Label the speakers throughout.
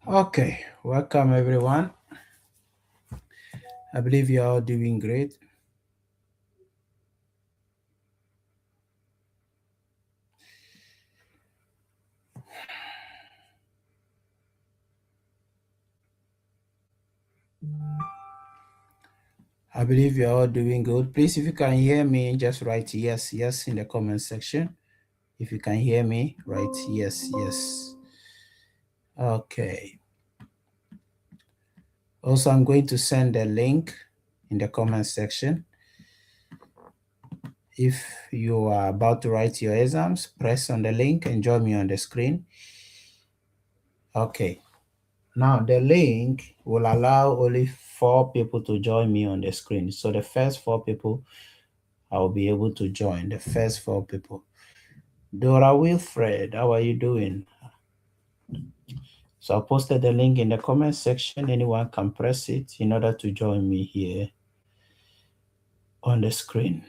Speaker 1: Okay, welcome everyone. I believe you're all doing great. I believe you're all doing good. Please, if you can hear me, just write yes, yes in the comment section. If you can hear me, write yes, yes. Okay. Also, I'm going to send a link in the comment section. If you are about to write your exams, press on the link and join me on the screen. Okay. Now, the link will allow only 4 people to join me on the screen. So the first 4 people, I'll be able to join. The first 4 people. Dora Wilfred, how are you doing? So I posted the link in the comment section. Anyone can press it in order to join me here on the screen.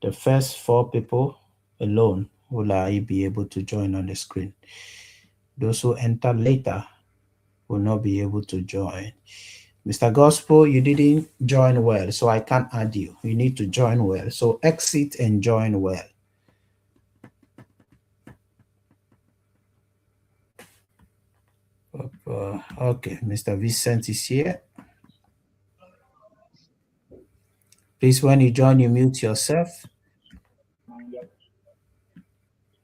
Speaker 1: The first 4 people alone will I be able to join on the screen. Those who enter later will not be able to join. Mr. Gospel, you didn't join well, so I can't add you. You need to join well. So exit and join well. Okay, Mr. Vincent is here. Please, when you join, you mute yourself.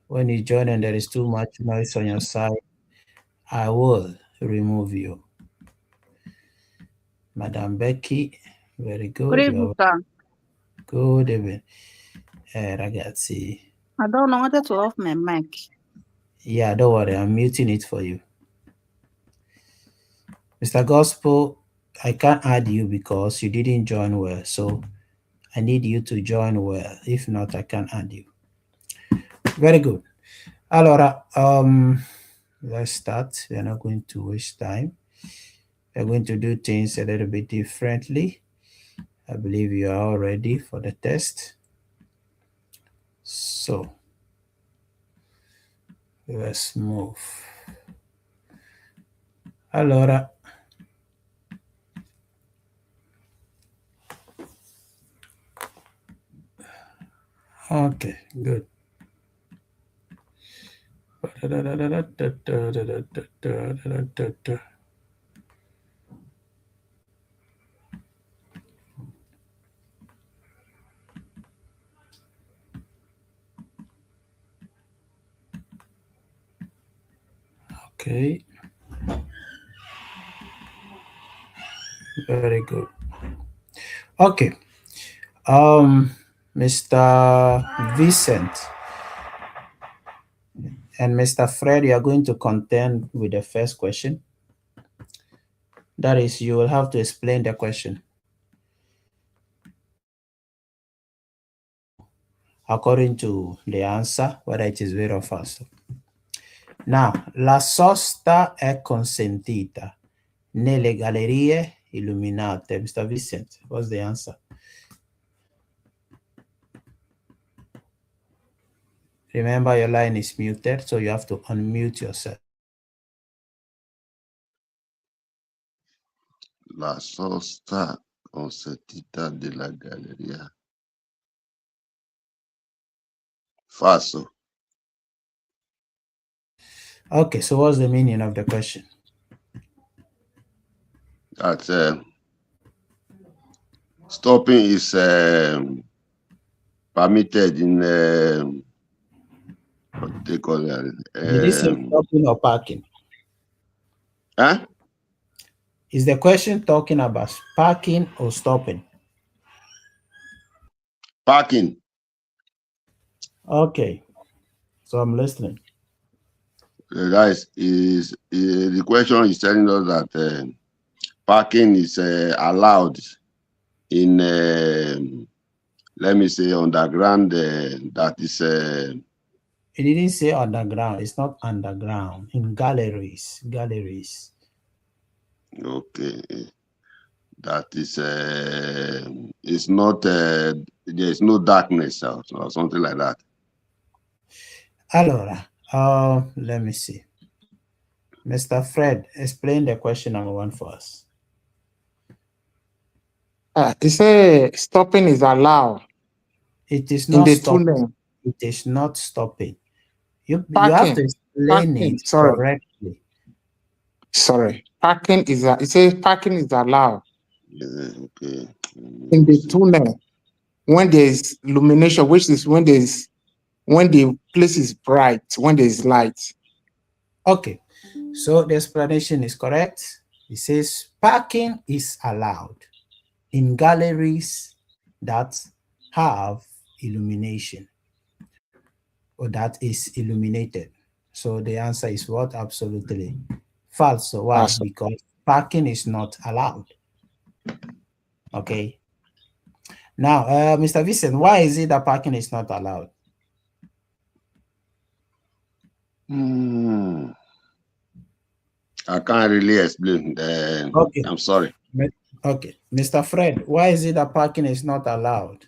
Speaker 1: When you join and there is too much noise on your side, I will remove you. Madam Becky, very good.
Speaker 2: Good evening, sir.
Speaker 1: Good evening. Ragazzi.
Speaker 2: I don't know how to off my mic.
Speaker 1: Yeah, don't worry, I'm muting it for you. Mr. Gospel, I can't add you because you didn't join well. So I need you to join well. If not, I can't add you. Very good. Allora, let's start. We're not going to waste time. We're going to do things a little bit differently. I believe you are all ready for the test. So let's move. Allora, okay, good. Okay. Very good. Okay. Mr. Vincent and Mr. Fred, you are going to contend with the first question. That is, you will have to explain the question according to the answer, whether it is vero or falso. Now, la sosta è consentita nelle gallerie illuminate. Mr. Vincent, what's the answer? Remember, your line is muted, so you have to unmute yourself.
Speaker 3: La sosta consentita della galleria. Falso.
Speaker 1: Okay, so what's the meaning of the question?
Speaker 3: That stopping is permitted in what they call it.
Speaker 1: Did you say stopping or parking?
Speaker 3: Huh?
Speaker 1: Is the question talking about parking or stopping?
Speaker 3: Parking.
Speaker 1: Okay, so I'm listening.
Speaker 3: That is the question is telling us that parking is allowed in let me say underground. That is.
Speaker 1: It didn't say underground. It's not underground. In galleries.
Speaker 3: Okay. That is it's not there's no darkness or something like that.
Speaker 1: Allora, Let me see. Mr. Fred, explain the question number 1 for us.
Speaker 4: It says stopping is allowed
Speaker 1: It is
Speaker 4: in
Speaker 1: not
Speaker 4: the
Speaker 1: stopping.
Speaker 4: tunnel.
Speaker 1: It is not stopping. You have to
Speaker 4: Parking.
Speaker 1: explain
Speaker 4: Parking.
Speaker 1: it
Speaker 4: Sorry.
Speaker 1: correctly.
Speaker 4: Sorry. Parking is it says parking is allowed
Speaker 3: Okay.
Speaker 4: in the tunnel when there is illumination, which is when the place is bright, when there is light.
Speaker 1: Okay, so the explanation is correct. It says parking is allowed in galleries that have illumination or that is illuminated. So the answer is what? Absolutely false. So why?
Speaker 4: Awesome.
Speaker 1: Because parking is not allowed. Okay. Now, Mr. Vincent, why is it that parking is not allowed?
Speaker 3: I can't really explain.
Speaker 1: Okay.
Speaker 3: I'm sorry.
Speaker 1: Okay. Mr. Fred, why is it that parking is not allowed?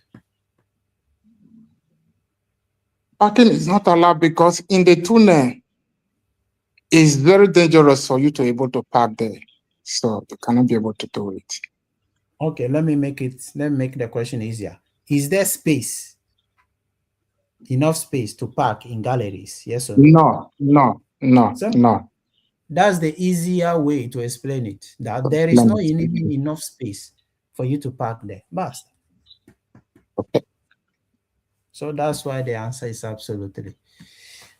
Speaker 4: Parking is not allowed because in the tunnel, it's very dangerous for you to be able to park there. So you cannot be able to do it.
Speaker 1: Okay, let me make the question easier. Is there space, enough space to park in galleries? Yes or no?
Speaker 4: No.
Speaker 1: That's the easier way to explain it. That there is not even enough space for you to park there. Basta.
Speaker 4: Okay.
Speaker 1: So that's why the answer is absolutely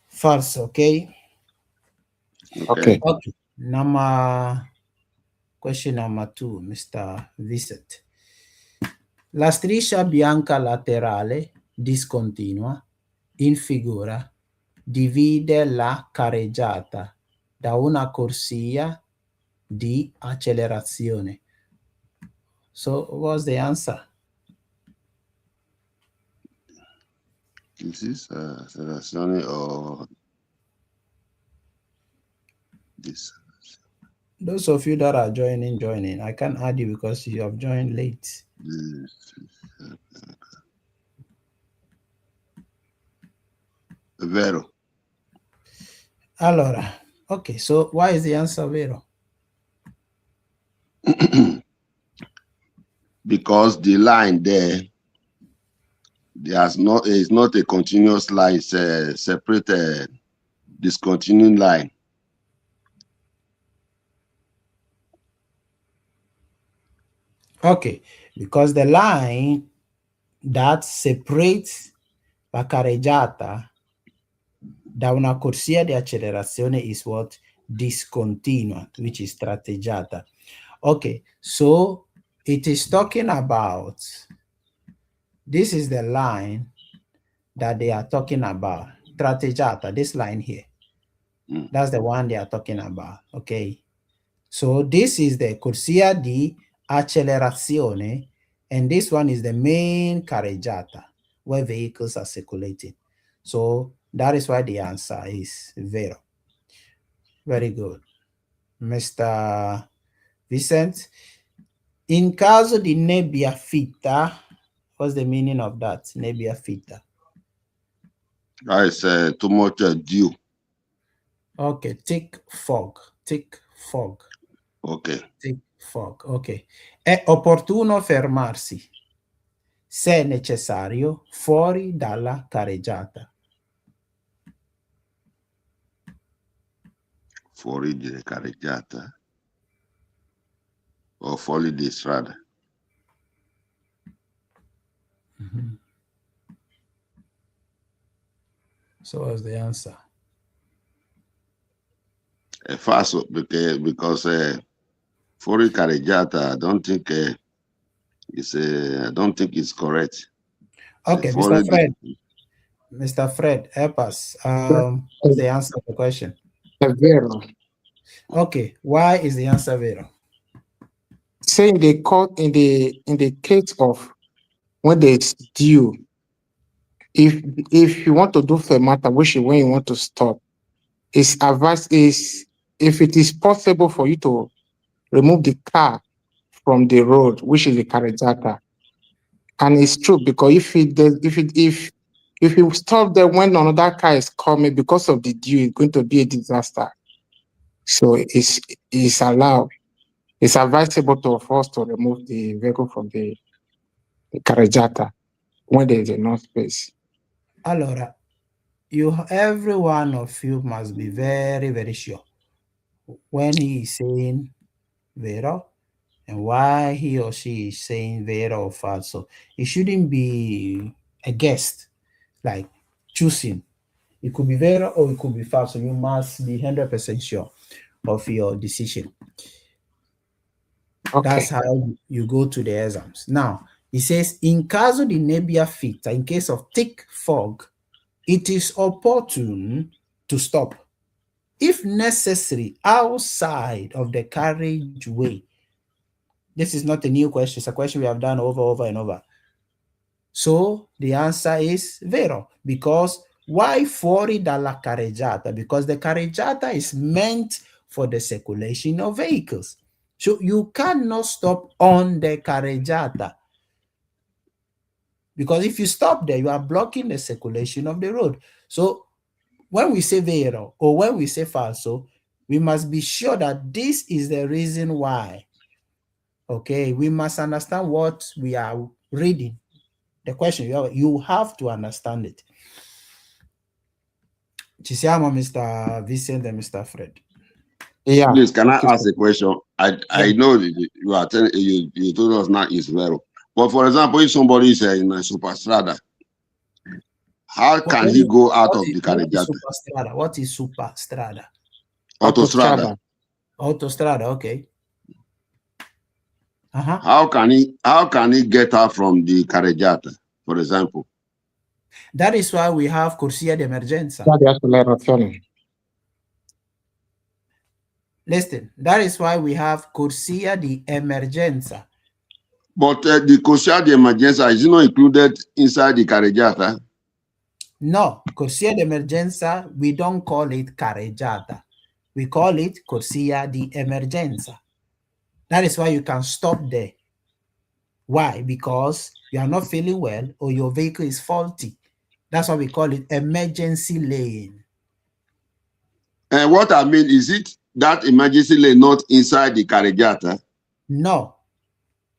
Speaker 1: false. Okay.
Speaker 4: Okay.
Speaker 1: Question number 2, Mr. Vincent. La striscia bianca laterale discontinua in figura divide la carreggiata da una corsia di accelerazione. So what's the answer?
Speaker 3: This is accelerazione or this.
Speaker 1: Those of you that are joining. I can't add you because you have joined late.
Speaker 3: Vero.
Speaker 1: Allora, okay, so why is the answer vero?
Speaker 3: Because the line there, is not a continuous line, it's a separate discontinuing line.
Speaker 1: Okay, because the line that separates la carreggiata da una corsia di accelerazione is what? Discontinua, which is tratteggiata. Okay, so it is talking about, this is the line that they are talking about, tratteggiata, this line here. That's the one they are talking about, okay? So this is the corsia di accelerazione, and this one is the main carreggiata, where vehicles are circulating. So that is why the answer is vero. Very good. Mr. Vincent, in caso di nebbia fitta, what's the meaning of that, nebbia fitta?
Speaker 3: That is too much dew.
Speaker 1: Okay, thick fog.
Speaker 3: Okay.
Speaker 1: Thick fog, ok. È opportuno fermarsi, se necessario, fuori dalla carreggiata.
Speaker 3: Fuori di carreggiata o fuori di strada.
Speaker 1: So what's the answer?
Speaker 3: Falso, because fuori carreggiata, I don't think it's correct.
Speaker 1: Okay, Mr. Fred, help us. What's the answer to the question?
Speaker 4: Vero.
Speaker 1: Okay, why is the answer vero?
Speaker 4: Say in the case of when there's dew, if you want to do fermata, which is when you want to stop, it's advised is if it is possible for you to remove the car from the road, which is the carreggiata. And it's true because if If you stop there when another car is coming because of the dew, it's going to be a disaster. So it's allowed. It's advisable to us to remove the vehicle from the carreggiata when there is enough space.
Speaker 1: Allora, every one of you must be very, very sure when he is saying vero and why he or she is saying vero or falso. It shouldn't be a guess, like choosing. It could be vero or it could be falso. You must be 100% sure of your decision.
Speaker 4: Okay.
Speaker 1: That's how you go to the exams. Now, it says, in caso di nebbia fitta, in case of thick fog, it is opportune to stop, if necessary, outside of the carriageway. This is not a new question. It's a question we have done over and over. So the answer is vero, because why fuori dalla carreggiata? Because the carreggiata is meant for the circulation of vehicles. So you cannot stop on the carreggiata, because if you stop there, you are blocking the circulation of the road. So when we say vero or when we say falso, we must be sure that this is the reason why. Okay, we must understand what we are reading. The question, you have to understand it. Ci siamo, Mr. Vincent and Mr. Fred.
Speaker 4: Yeah.
Speaker 3: Please, can I ask a question? I know you are telling you told us now is vero, but for example, if somebody is in a superstrada, how can he go out of the carreggiata?
Speaker 1: What is superstrada?
Speaker 3: Autostrada.
Speaker 1: Autostrada, okay.
Speaker 3: How can he get out from the carreggiata, for example?
Speaker 1: That is why we have corsia di emergenza. Listen, that is why we have corsia di emergenza.
Speaker 3: But the corsia di emergenza is not included inside the carreggiata?
Speaker 1: No, corsia di emergenza, we don't call it carreggiata. We call it corsia di emergenza. That is why you can stop there. Why? Because you are not feeling well or your vehicle is faulty. That's why we call it emergency lane.
Speaker 3: And what I mean, is it that emergency lane not inside the carreggiata?
Speaker 1: No.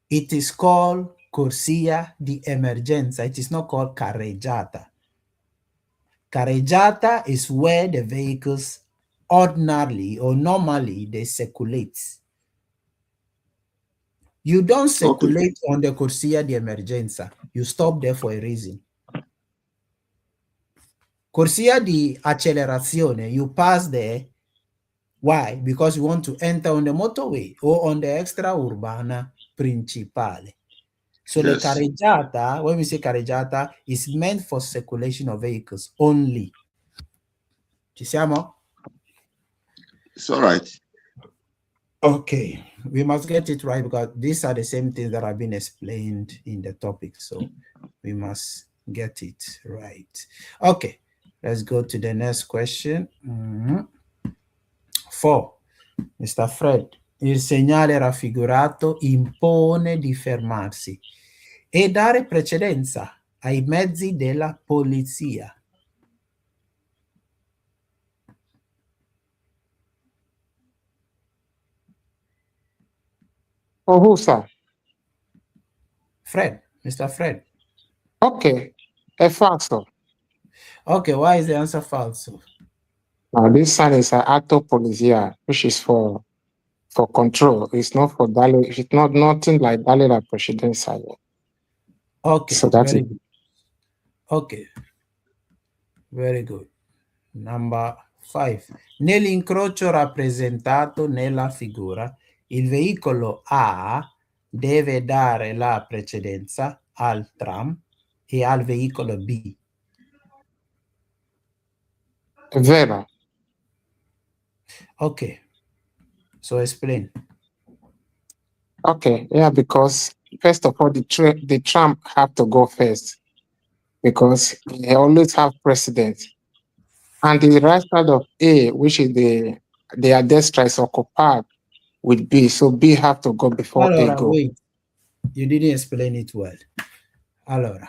Speaker 1: It is called corsia di emergenza. It is not called carreggiata. Carreggiata is where the vehicles ordinarily or normally they circulate. You don't circulate on the corsia di emergenza. You stop there for a reason. Corsia di accelerazione, you pass there. Why? Because you want to enter on the motorway or on the extraurbana principale. So the carreggiata, when we say carreggiata, is meant for circulation of vehicles only. Ci siamo?
Speaker 3: It's all right.
Speaker 1: Okay, we must get it right because these are the same things that have been explained in the topic. So we must get it right. Okay, let's go to the next question. 4. Mr. Fred, il segnale raffigurato impone di fermarsi e dare precedenza ai mezzi della polizia.
Speaker 4: For who, sir?
Speaker 1: Fred, Mr. Fred.
Speaker 4: Okay, a falso.
Speaker 1: Okay, why is the answer falso?
Speaker 4: Now this sign is an atto polizia, which is for control. It's not for daily. It's not nothing like daily la precedenza.
Speaker 1: Okay,
Speaker 4: so that's
Speaker 1: very
Speaker 4: it.
Speaker 1: good. Okay, very good. Number 5. Nell'incrocio rappresentato nella figura, il veicolo A deve dare la precedenza al tram e al veicolo B.
Speaker 4: Vero.
Speaker 1: Okay, so explain.
Speaker 4: Okay, yeah, because first of all, the tram have to go first because they always have precedence. And the right side of A, which is the destra, is occupied with B, so B have to go before A
Speaker 1: Allora,
Speaker 4: go.
Speaker 1: wait, you didn't explain it well. Allora,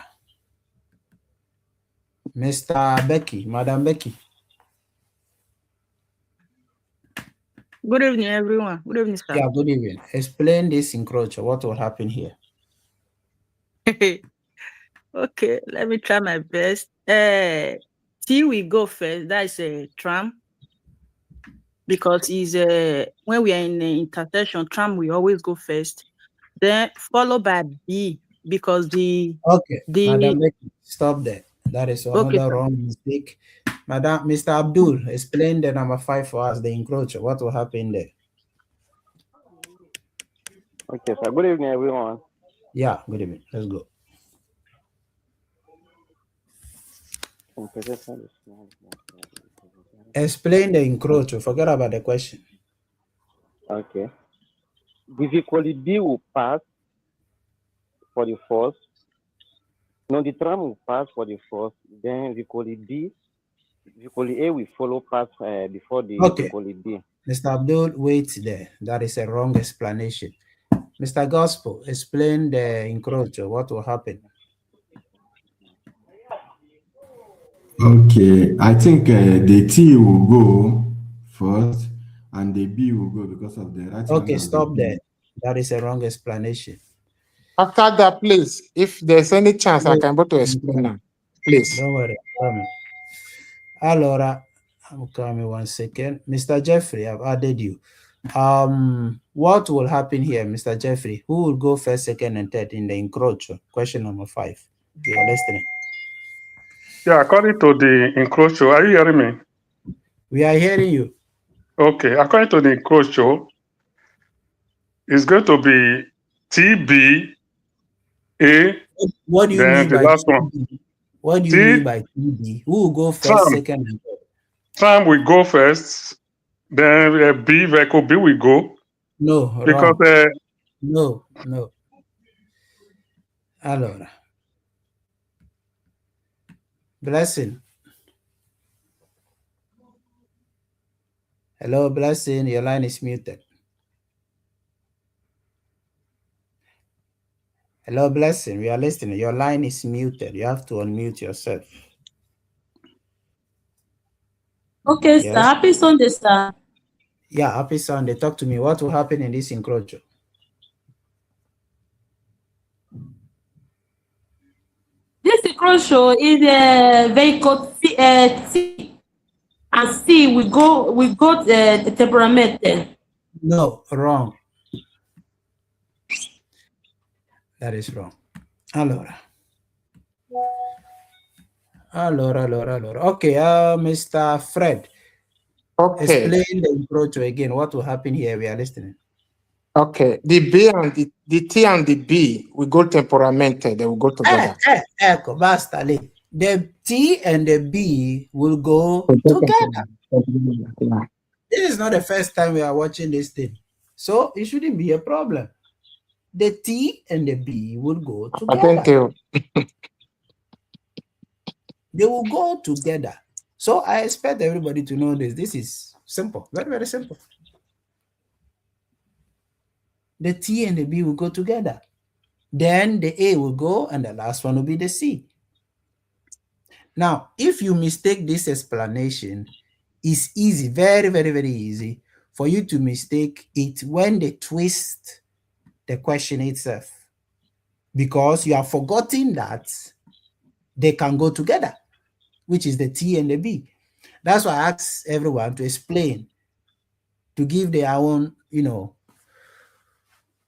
Speaker 1: Mr. Becky, Madam Becky.
Speaker 2: Good evening, everyone. Good evening, sir.
Speaker 1: Yeah, good evening. Explain this encroacher. What will happen here?
Speaker 2: Okay, let me try my best. T we go first. That is a tram. Because when we are in the intersection, tram we always go first. Then followed by B because
Speaker 1: Okay, Madam Becky, stop there. That is another
Speaker 2: okay,
Speaker 1: wrong mistake. Madam, Mr. Abdul, explain the number 5 for us, the encroacher. What will happen there?
Speaker 5: Okay, sir. Good evening, everyone.
Speaker 1: Yeah, good evening. Let's go. Explain the encroacher. Forget about the question.
Speaker 5: Okay. The vehicle B will pass for the first. No, the tram will pass for the first. Then vehicle B, vehicle A will follow pass before the vehicle B.
Speaker 1: Mr. Abdul, wait there. That is a wrong explanation. Mr. Gospel, explain the encroacher. What will happen?
Speaker 6: Okay, I think the T will go first and the B will go because of the right.
Speaker 1: Okay, stop there. That is a wrong explanation.
Speaker 4: After that, please, if there's any chance, I can go to explain now. Please.
Speaker 1: Don't worry. Allora, I'm coming 1 second. Mr. Jeffrey, I've added you. What will happen here, Mr. Jeffrey? Who will go first, second, and third in the encroacher? Question number 5. We are listening.
Speaker 7: Yeah, according to the encroacher, are you hearing me?
Speaker 1: We are hearing you.
Speaker 7: Okay, according to the encroacher, it's going to be TB A.
Speaker 1: What do you
Speaker 7: then
Speaker 1: mean
Speaker 7: the
Speaker 1: by
Speaker 7: last
Speaker 1: TB?
Speaker 7: one?
Speaker 1: What do you mean by TB? Who will go first, second, and third?
Speaker 7: Tram will go first, then B, vehicle B will go.
Speaker 1: No,
Speaker 7: because
Speaker 1: no. Allora. Blessing. Hello, Blessing. Your line is muted. Hello, Blessing. We are listening. Your line is muted. You have to unmute yourself.
Speaker 8: Okay, yes. Sir. Happy Sunday, sir.
Speaker 1: Yeah, happy Sunday. Talk to me. What will happen in this encroacher?
Speaker 8: This encroacher is a vehicle C, and C we got temperament.
Speaker 1: No, wrong. That is wrong. Allora. Okay, Mr. Fred.
Speaker 4: Okay.
Speaker 1: Explain the encroacher again. What will happen here? We are listening.
Speaker 4: Okay. The B and the T and the B will go temperamente. They will go together.
Speaker 1: Ecco, basta lì. The T and the B will go together.
Speaker 4: Yeah.
Speaker 1: This is not the first time we are watching this thing. So it shouldn't be a problem. The T and the B will go together.
Speaker 4: Patente.
Speaker 1: They will go together. So I expect everybody to know this. This is simple. Very, very simple. The T and the B will go together. Then the A will go and the last one will be the C. Now, if you mistake this explanation, it's easy, very, very, very easy for you to mistake it when they twist the question itself. Because you are forgetting that they can go together, which is the T and the B. That's why I ask everyone to explain, to give their own,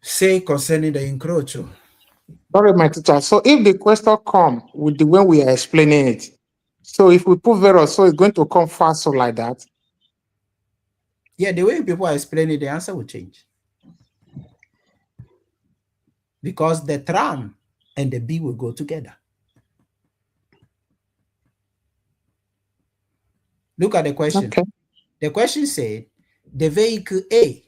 Speaker 1: say concerning the encroacher.
Speaker 4: Sorry, my teacher. So if the question come with the way we are explaining it, so if we put various, so it's going to come faster like that?
Speaker 1: Yeah, the way people are explaining it, the answer will change. Because the tram and the B will go together. Look at the question.
Speaker 4: Okay.
Speaker 1: The question said, the vehicle A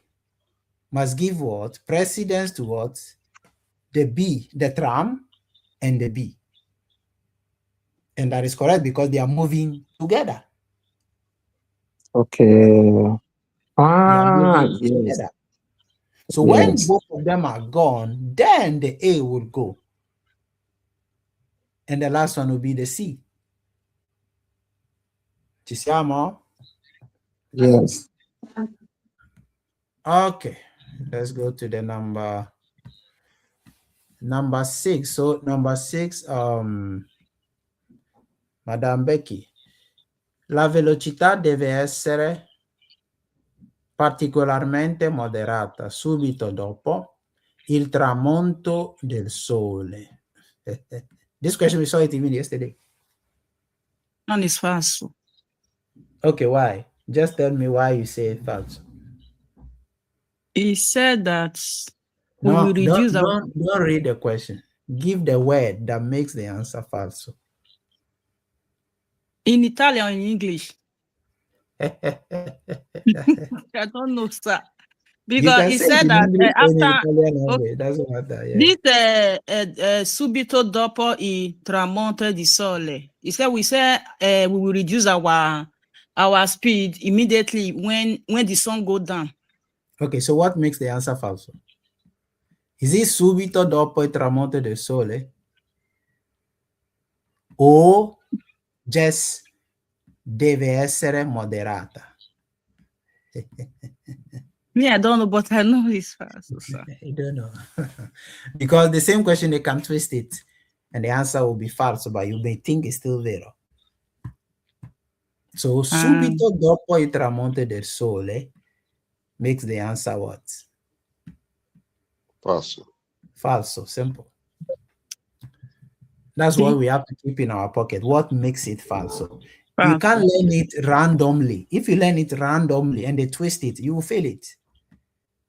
Speaker 1: must give what? Precedence to what? The B, the tram, and the B. And that is correct because they are moving together.
Speaker 4: Okay.
Speaker 1: Yes.
Speaker 4: Yes.
Speaker 1: So when both of them are gone, then the A will go. And the last one will be the C. Ci siamo?
Speaker 4: Yes.
Speaker 1: Okay, let's go to the number 6. So number 6, Madame Becky, la velocità deve essere particolarmente moderata subito dopo il tramonto del sole. This question we saw it even yesterday.
Speaker 2: Non is false.
Speaker 1: Okay, why? Just tell me why you say false.
Speaker 2: He said that we
Speaker 1: No,
Speaker 2: will reduce our...
Speaker 1: don't read the question. Give the word that makes the answer false.
Speaker 2: In Italian or in English? I don't know, sir. Because he said that after
Speaker 1: doesn't matter, yeah.
Speaker 2: this subito dopo il tramonto di sole, he said we will reduce our speed immediately when the sun go down.
Speaker 1: Okay, so what makes the answer false? Is it subito dopo il tramonto del sole? O just deve essere moderata?
Speaker 2: Me, I don't know, but I know it's false, sir.
Speaker 1: I don't know. Because the same question, they can twist it and the answer will be false, but you may think it's still vero. So subito dopo il tramonto del sole makes the answer what?
Speaker 3: Falso.
Speaker 1: Falso, simple. That's what we have to keep in our pocket. What makes it falso? You can't learn it randomly. If you learn it randomly and they twist it, you will fail it.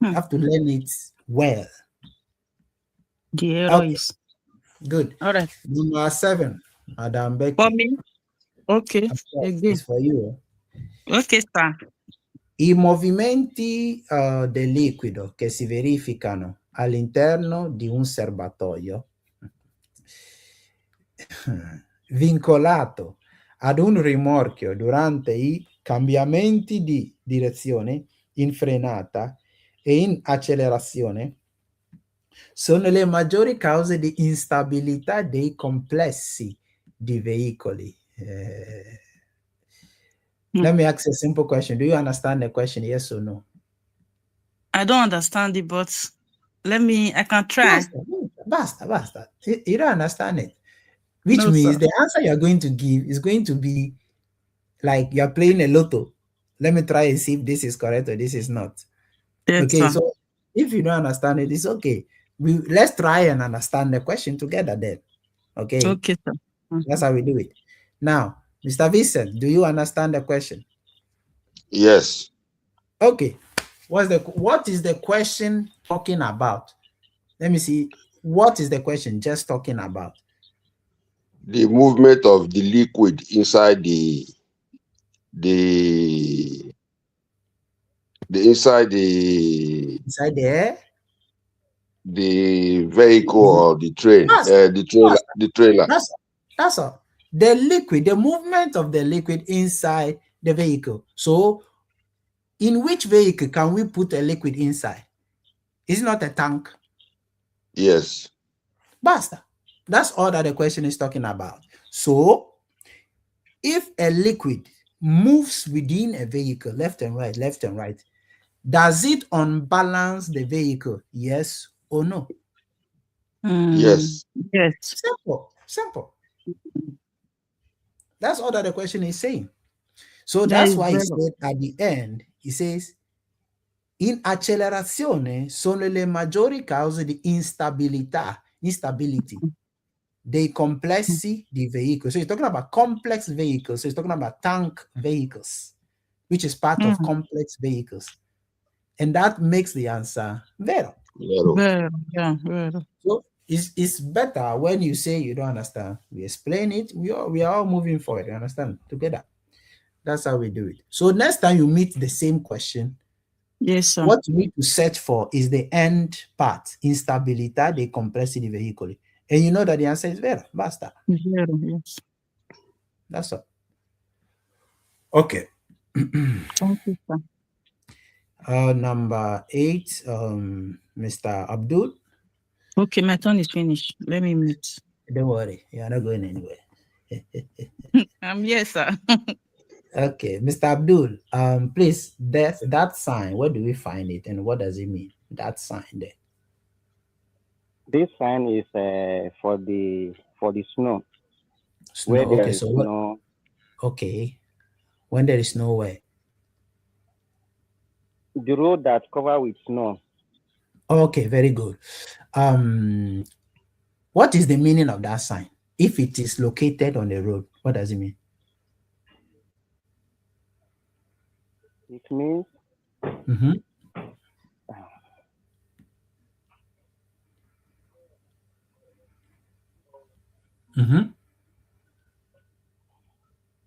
Speaker 1: You have to learn it well.
Speaker 2: The error is
Speaker 1: good.
Speaker 2: All right.
Speaker 1: Number 7, Madam Becky.
Speaker 2: For me? Okay.
Speaker 1: It's for you.
Speaker 2: Okay, sir.
Speaker 1: I movimenti del liquido che si verificano all'interno di un serbatoio vincolato ad un rimorchio durante i cambiamenti di direzione in frenata e in accelerazione sono le maggiori cause di instabilità dei complessi di veicoli. Let me ask a simple question. Do you understand the question? Yes or no?
Speaker 2: I don't understand it, but I can try.
Speaker 1: Basta. You don't understand it. Which means the answer you're going to give is going to be like you're playing a lotto. Let me try and see if this is correct or this is not.
Speaker 2: Yes,
Speaker 1: okay,
Speaker 2: sir.
Speaker 1: So if you don't understand it, it's okay. Let's try and understand the question together then. Okay.
Speaker 2: Okay, sir.
Speaker 1: That's how we do it. Now, Mr. Vincent, do you understand the question?
Speaker 3: Yes.
Speaker 1: Okay. What is the question talking about? Let me see. What is the question just talking about?
Speaker 3: The movement of the liquid inside the
Speaker 1: air?
Speaker 3: The vehicle or the train, the trailer.
Speaker 1: That's all. The liquid, the movement of the liquid inside the vehicle. So, in which vehicle can we put a liquid inside? Is it not a tank?
Speaker 3: Yes.
Speaker 1: Basta. That's all that the question is talking about. So, if a liquid moves within a vehicle, left and right, does it unbalance the vehicle? Yes or no?
Speaker 3: Yes.
Speaker 2: Yes.
Speaker 1: Simple. That's all that the question is saying. So that's why he said at the end, he says, in accelerazione sono le maggiori cause di instability dei complessi di veicoli. So he's talking about complex vehicles. So he's talking about tank vehicles, which is part of complex vehicles. And that makes the answer vero.
Speaker 2: Vero.
Speaker 1: So it's better when you say you don't understand. We explain it. We are all moving forward. You understand? Together. That's how we do it. So next time you meet the same question,
Speaker 2: yes, sir.
Speaker 1: What you need to search for is the end part, instabilità dei complessi di veicoli. And you know that the answer is vero. Basta.
Speaker 2: Vero, yes.
Speaker 1: That's all. Okay.
Speaker 2: Thank you, sir.
Speaker 1: Number 8, Mr. Abdul.
Speaker 2: Okay, my turn is finished. Let me mute.
Speaker 1: Don't worry, you're not going anywhere.
Speaker 2: Yes, sir.
Speaker 1: Okay, Mr. Abdul, please, that sign, where do we find it and what does it mean? That sign there.
Speaker 5: This sign is for the snow.
Speaker 1: Snow.
Speaker 5: Where there
Speaker 1: Okay,
Speaker 5: is
Speaker 1: so what?
Speaker 5: snow.
Speaker 1: Okay, when there is no way.
Speaker 5: The road that's covered with snow.
Speaker 1: Okay, very good. What is the meaning of that sign? If it is located on the road, what does it mean?
Speaker 5: It means
Speaker 1: Mm-hmm. Mm-hmm.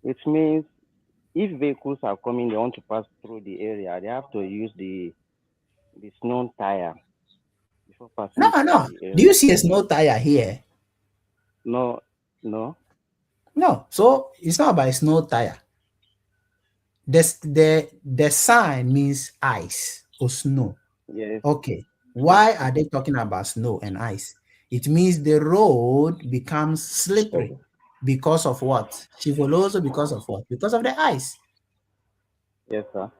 Speaker 5: it means if vehicles are coming, they want to pass through the area, they have to use the snow tire before passing through
Speaker 1: No.
Speaker 5: the
Speaker 1: Do
Speaker 5: area.
Speaker 1: you see a snow tire here?
Speaker 5: No, no.
Speaker 1: No. So it's not about a snow tire. The sign means ice or snow.
Speaker 5: Yes.
Speaker 1: Okay.
Speaker 5: Yes.
Speaker 1: Why are they talking about snow and ice? It means the road becomes slippery because of what? Shivoloso because of what? Because of the ice.
Speaker 5: Yes, sir.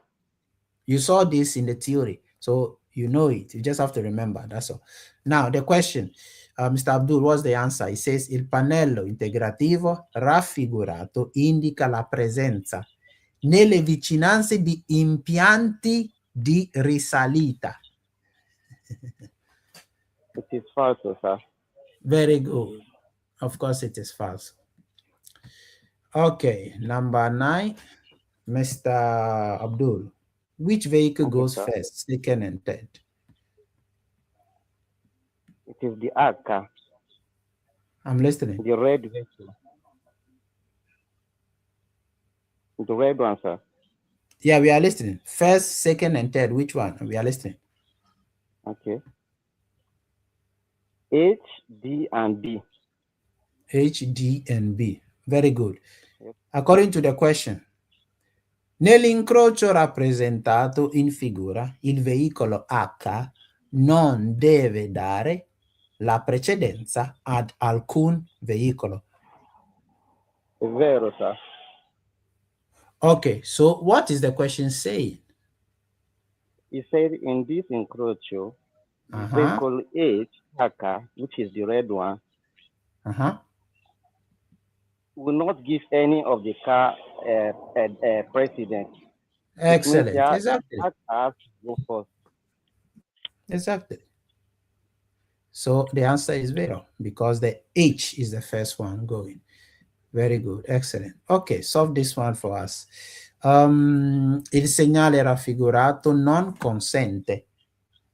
Speaker 1: You saw this in the theory, so you know it. You just have to remember. That's all. Now, the question, Mr. Abdul, what's the answer? It says, il pannello integrativo raffigurato indica la presenza nelle vicinanze di impianti di risalita.
Speaker 5: It is false, sir.
Speaker 1: Very good. Of course, it is false. Okay, number 9, Mr. Abdul. Which vehicle
Speaker 5: Okay,
Speaker 1: goes
Speaker 5: sir.
Speaker 1: first, second, and third?
Speaker 5: It is the car.
Speaker 1: I'm listening.
Speaker 5: The red vehicle. The red one, sir.
Speaker 1: Yeah, we are listening. First, second, and third. Which one? We are listening.
Speaker 5: Okay. H, D, and B.
Speaker 1: H, D, and B. Very good.
Speaker 5: Yep.
Speaker 1: According to the question, nell'incrocio rappresentato in figura, il veicolo H non deve dare la precedenza ad alcun veicolo.
Speaker 5: Zero, sir.
Speaker 1: Okay, so what is the question saying?
Speaker 5: He said in this encroach, vehicle H, car, which is the red one, will not give any of the car precedence.
Speaker 1: Excellent. Exactly.
Speaker 5: That has to go first.
Speaker 1: Exactly. So the answer is zero because the H is the first one going. Very good. Excellent. Okay, solve this one for us. Il segnale raffigurato non consente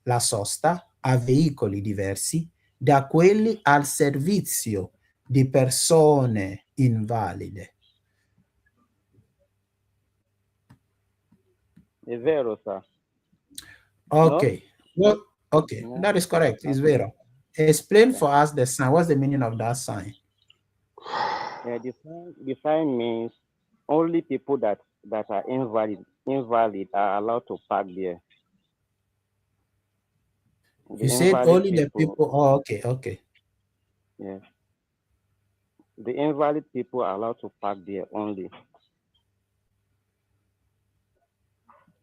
Speaker 1: la sosta a veicoli diversi da quelli al servizio di persone invalide.
Speaker 5: Zero, sir.
Speaker 1: Okay.
Speaker 5: No?
Speaker 1: Well, okay,
Speaker 5: No.
Speaker 1: that is correct. It's zero. Explain for us the sign. What's the meaning of that sign?
Speaker 5: Yeah, the sign means only people that are invalid are allowed to park there.
Speaker 1: You said only the people. Oh, okay.
Speaker 5: Yes. The invalid people are allowed to park there only.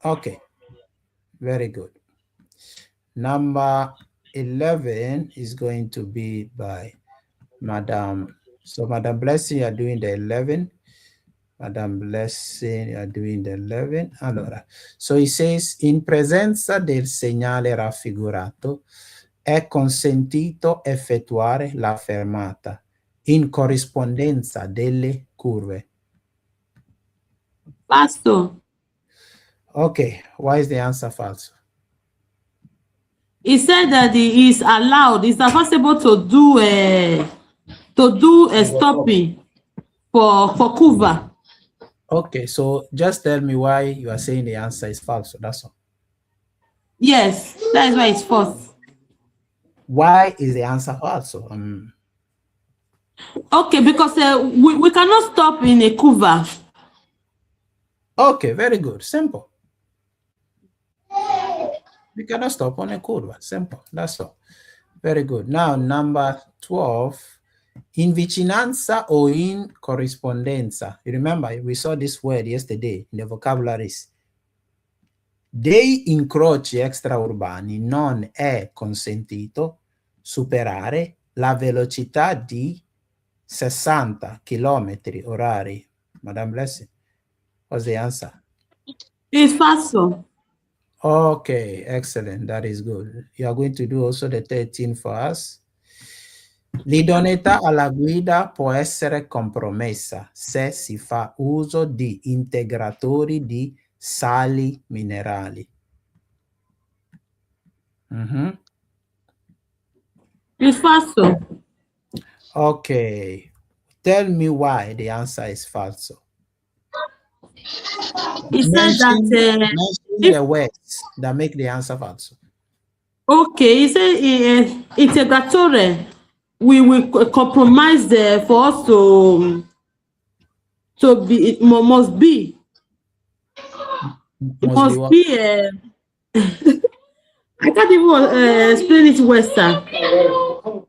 Speaker 1: Okay. Very good. Number 11 is going to be by Madam. So Madam Blessing, you are doing the 11. Madam Blessing, you are doing the 11. Allora, so it says, in presenza del segnale raffigurato, è consentito effettuare la fermata in corrispondenza delle curve.
Speaker 8: Pastor.
Speaker 1: Okay, why is the answer false?
Speaker 8: He said that he is allowed, it's possible to do a stopping for cover.
Speaker 1: Okay, so just tell me why you are saying the answer is false. That's all.
Speaker 8: Yes, that is why it's false.
Speaker 1: Why is the answer false?
Speaker 8: Okay, because we cannot stop in a cover.
Speaker 1: Okay, very good. Simple. We cannot stop on a curva. Simple. That's all. Very good. Now, number 12 In vicinanza o in corrispondenza. You remember, we saw this word yesterday in the vocabularies. Dei incroci extraurbani non è consentito superare la velocità di 60 km orari. Madame Blessing, what's the answer?
Speaker 8: It's falso.
Speaker 1: Okay, excellent. That is good. You are going to do also the 13 for us. L'idoneità alla guida può essere compromessa se si fa uso di integratori di sali minerali.
Speaker 8: It's falso.
Speaker 1: Okay. Tell me why the answer is falso.
Speaker 8: He said that
Speaker 1: mention the words that make the answer falso.
Speaker 8: okay, he said integratore we will compromise for us to be it must be I can't even explain it Western.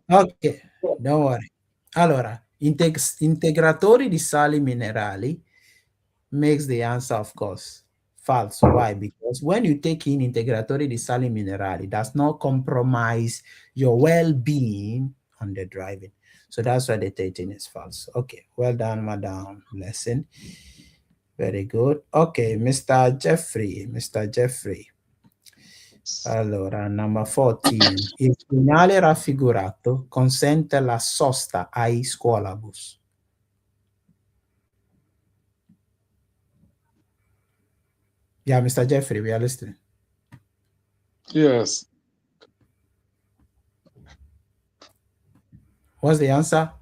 Speaker 1: Okay, don't worry. Allora, integratori di sali minerali makes the answer, of course, false. Why? Because when you take in integratori di sali minerali, it does not compromise your well-being on the driving. So that's why the 13 is false. Okay, well done, Madam Blessing. Very good. Okay, Mr. Jeffrey. Allora, number 14. Il segnale raffigurato consente la sosta ai scuolabus. Yeah, Mr. Jeffrey, we are listening.
Speaker 7: Yes.
Speaker 1: What's the answer?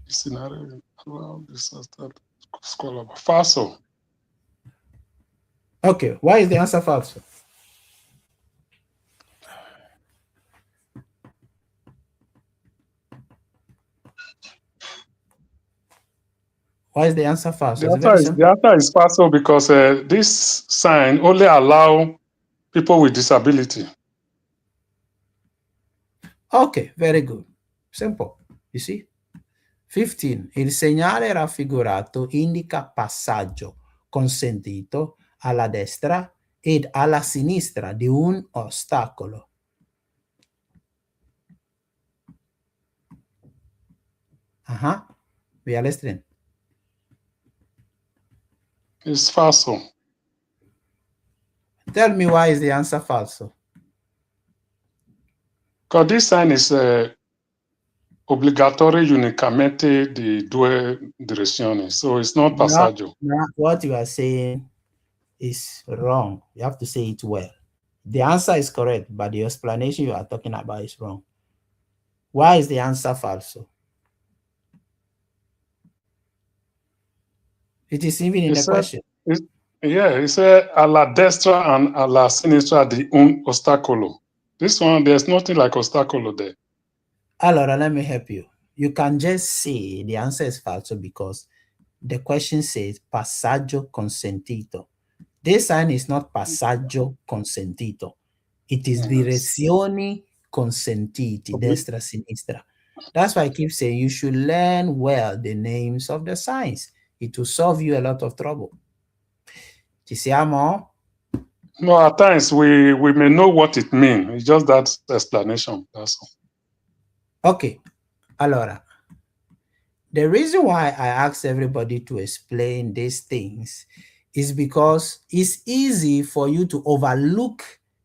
Speaker 7: Scenario around disaster scholar. Falso.
Speaker 1: Okay, why is the answer false? Why is the answer false?
Speaker 7: The answer is falso because this sign only allow people with disability.
Speaker 1: Okay, very good. Simple. You see? 15. Il segnale raffigurato indica passaggio consentito alla destra ed alla sinistra di un ostacolo. We are listening.
Speaker 7: It's falso.
Speaker 1: Tell me why is the answer falso?
Speaker 7: Because this sign is obbligatory unicamente di due direzioni, so it's not passaggio.
Speaker 1: No, what you are saying is wrong. You have to say it well. The answer is correct, but the explanation you are talking about is wrong. Why is the answer falso? It is even in the question.
Speaker 7: It's alla destra and alla sinistra di un ostacolo. This one, there's nothing like ostacolo there.
Speaker 1: Allora, let me help you. You can just say the answer is falso because the question says passaggio consentito. This sign is not passaggio consentito. It is direzioni consentiti, destra, sinistra. That's why I keep saying you should learn well the names of the signs. It will solve you a lot of trouble. Ci siamo?
Speaker 7: No, at times we may know what it means. It's just that explanation. That's all.
Speaker 1: Okay. Allora, the reason why I ask everybody to explain these things is because it's easy for you to overlook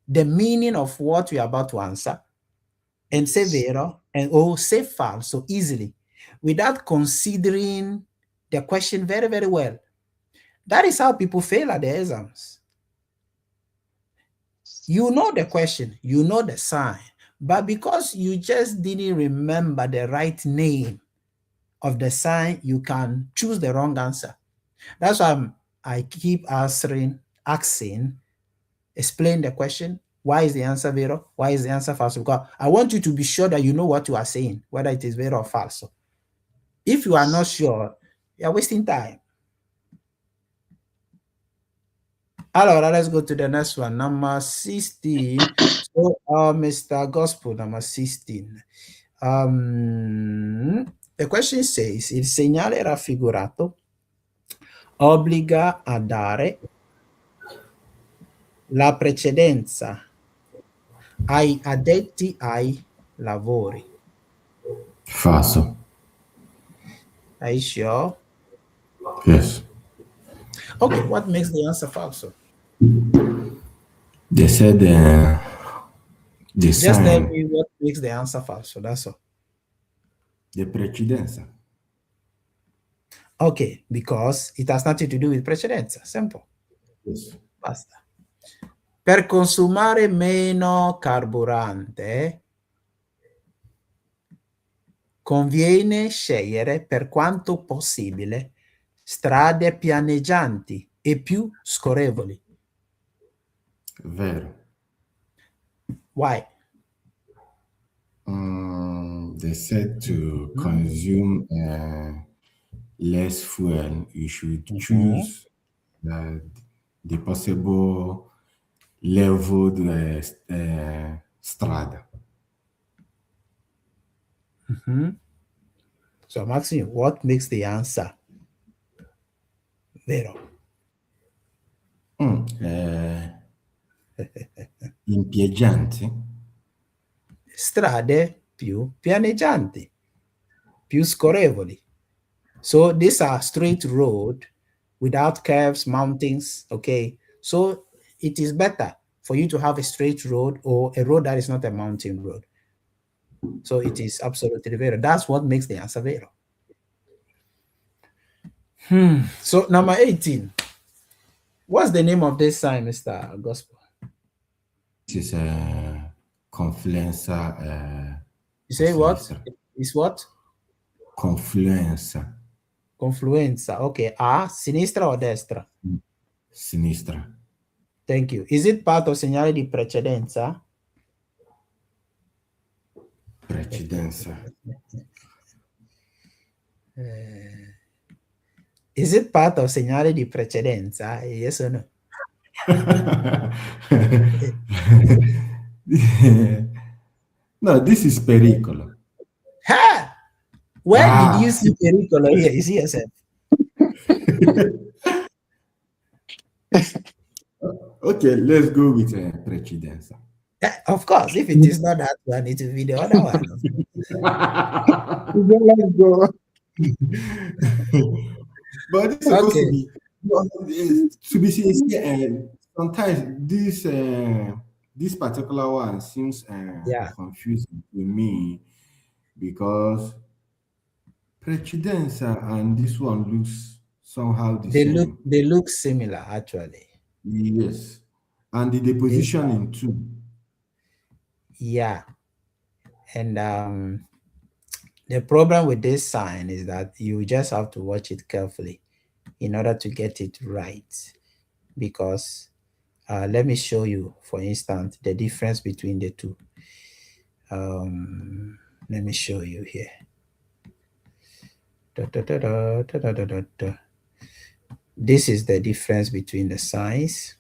Speaker 1: the meaning of what we are about to answer and say vero or say falso easily without considering the question very, very well. That is how people fail at the exams. You know the question, you know the sign, but because you just didn't remember the right name of the sign, you can choose the wrong answer. That's why I keep asking, explain the question. Why is the answer vero? Why is the answer false? Because I want you to be sure that you know what you are saying, whether it is vero or false. If you are not sure, you are wasting time. Allora, let's go to the next one, number 16. So, Mr. Gospel, number 16. The question says, il segnale raffigurato obbliga a dare la precedenza ai addetti ai lavori.
Speaker 6: Falso.
Speaker 1: Are you sure?
Speaker 6: Yes.
Speaker 1: Okay, what makes the answer falso?
Speaker 6: They said the
Speaker 1: Just tell
Speaker 6: sign,
Speaker 1: me what makes the answer falso, that's all.
Speaker 6: the precedenza.
Speaker 1: Okay, because it has nothing to do with precedenza. Simple.
Speaker 6: Yes.
Speaker 1: Basta. Per consumare meno carburante conviene scegliere per quanto possibile strade pianeggianti e più scorrevoli.
Speaker 6: Vero.
Speaker 1: Why?
Speaker 6: They said to consume less fuel, you should choose the possible leveled strada.
Speaker 1: So I'm asking you, what makes the answer vero?
Speaker 6: Impieggianti.
Speaker 1: Strade più pianeggianti, più scorrevoli. So these are straight road without curves, mountains, okay? So it is better for you to have a straight road or a road that is not a mountain road. So it is absolutely vero. That's what makes the answer vero. So number 18. What's the name of this sign, Mr. Gospel?
Speaker 6: This is a confluenza.
Speaker 1: You say what? Is what?
Speaker 6: Confluenza.
Speaker 1: Confluenza. Okay. A, sinistra or destra?
Speaker 6: Sinistra.
Speaker 1: Thank you. Is it part of segnale di precedenza?
Speaker 6: Precedenza.
Speaker 1: Is it part of segnale di precedenza? Yes or no?
Speaker 6: No, this is pericolo.
Speaker 1: Ha! Where did you see pericolo here? You see yourself.
Speaker 6: Okay, let's go with precedenza.
Speaker 1: Of course, if it is not that one, it will be the other one.
Speaker 4: Let's go.
Speaker 6: But it's supposed to be sincere, and sometimes this particular one seems confusing to me because precedenza and this one looks somehow the same.
Speaker 1: They look similar, actually.
Speaker 6: Yes, and the deposition in two.
Speaker 1: Yeah, and the problem with this sign is that you just have to watch it carefully in order to get it right. Because let me show you, for instance, the difference between the two. Let me show you here. This is the difference between the signs.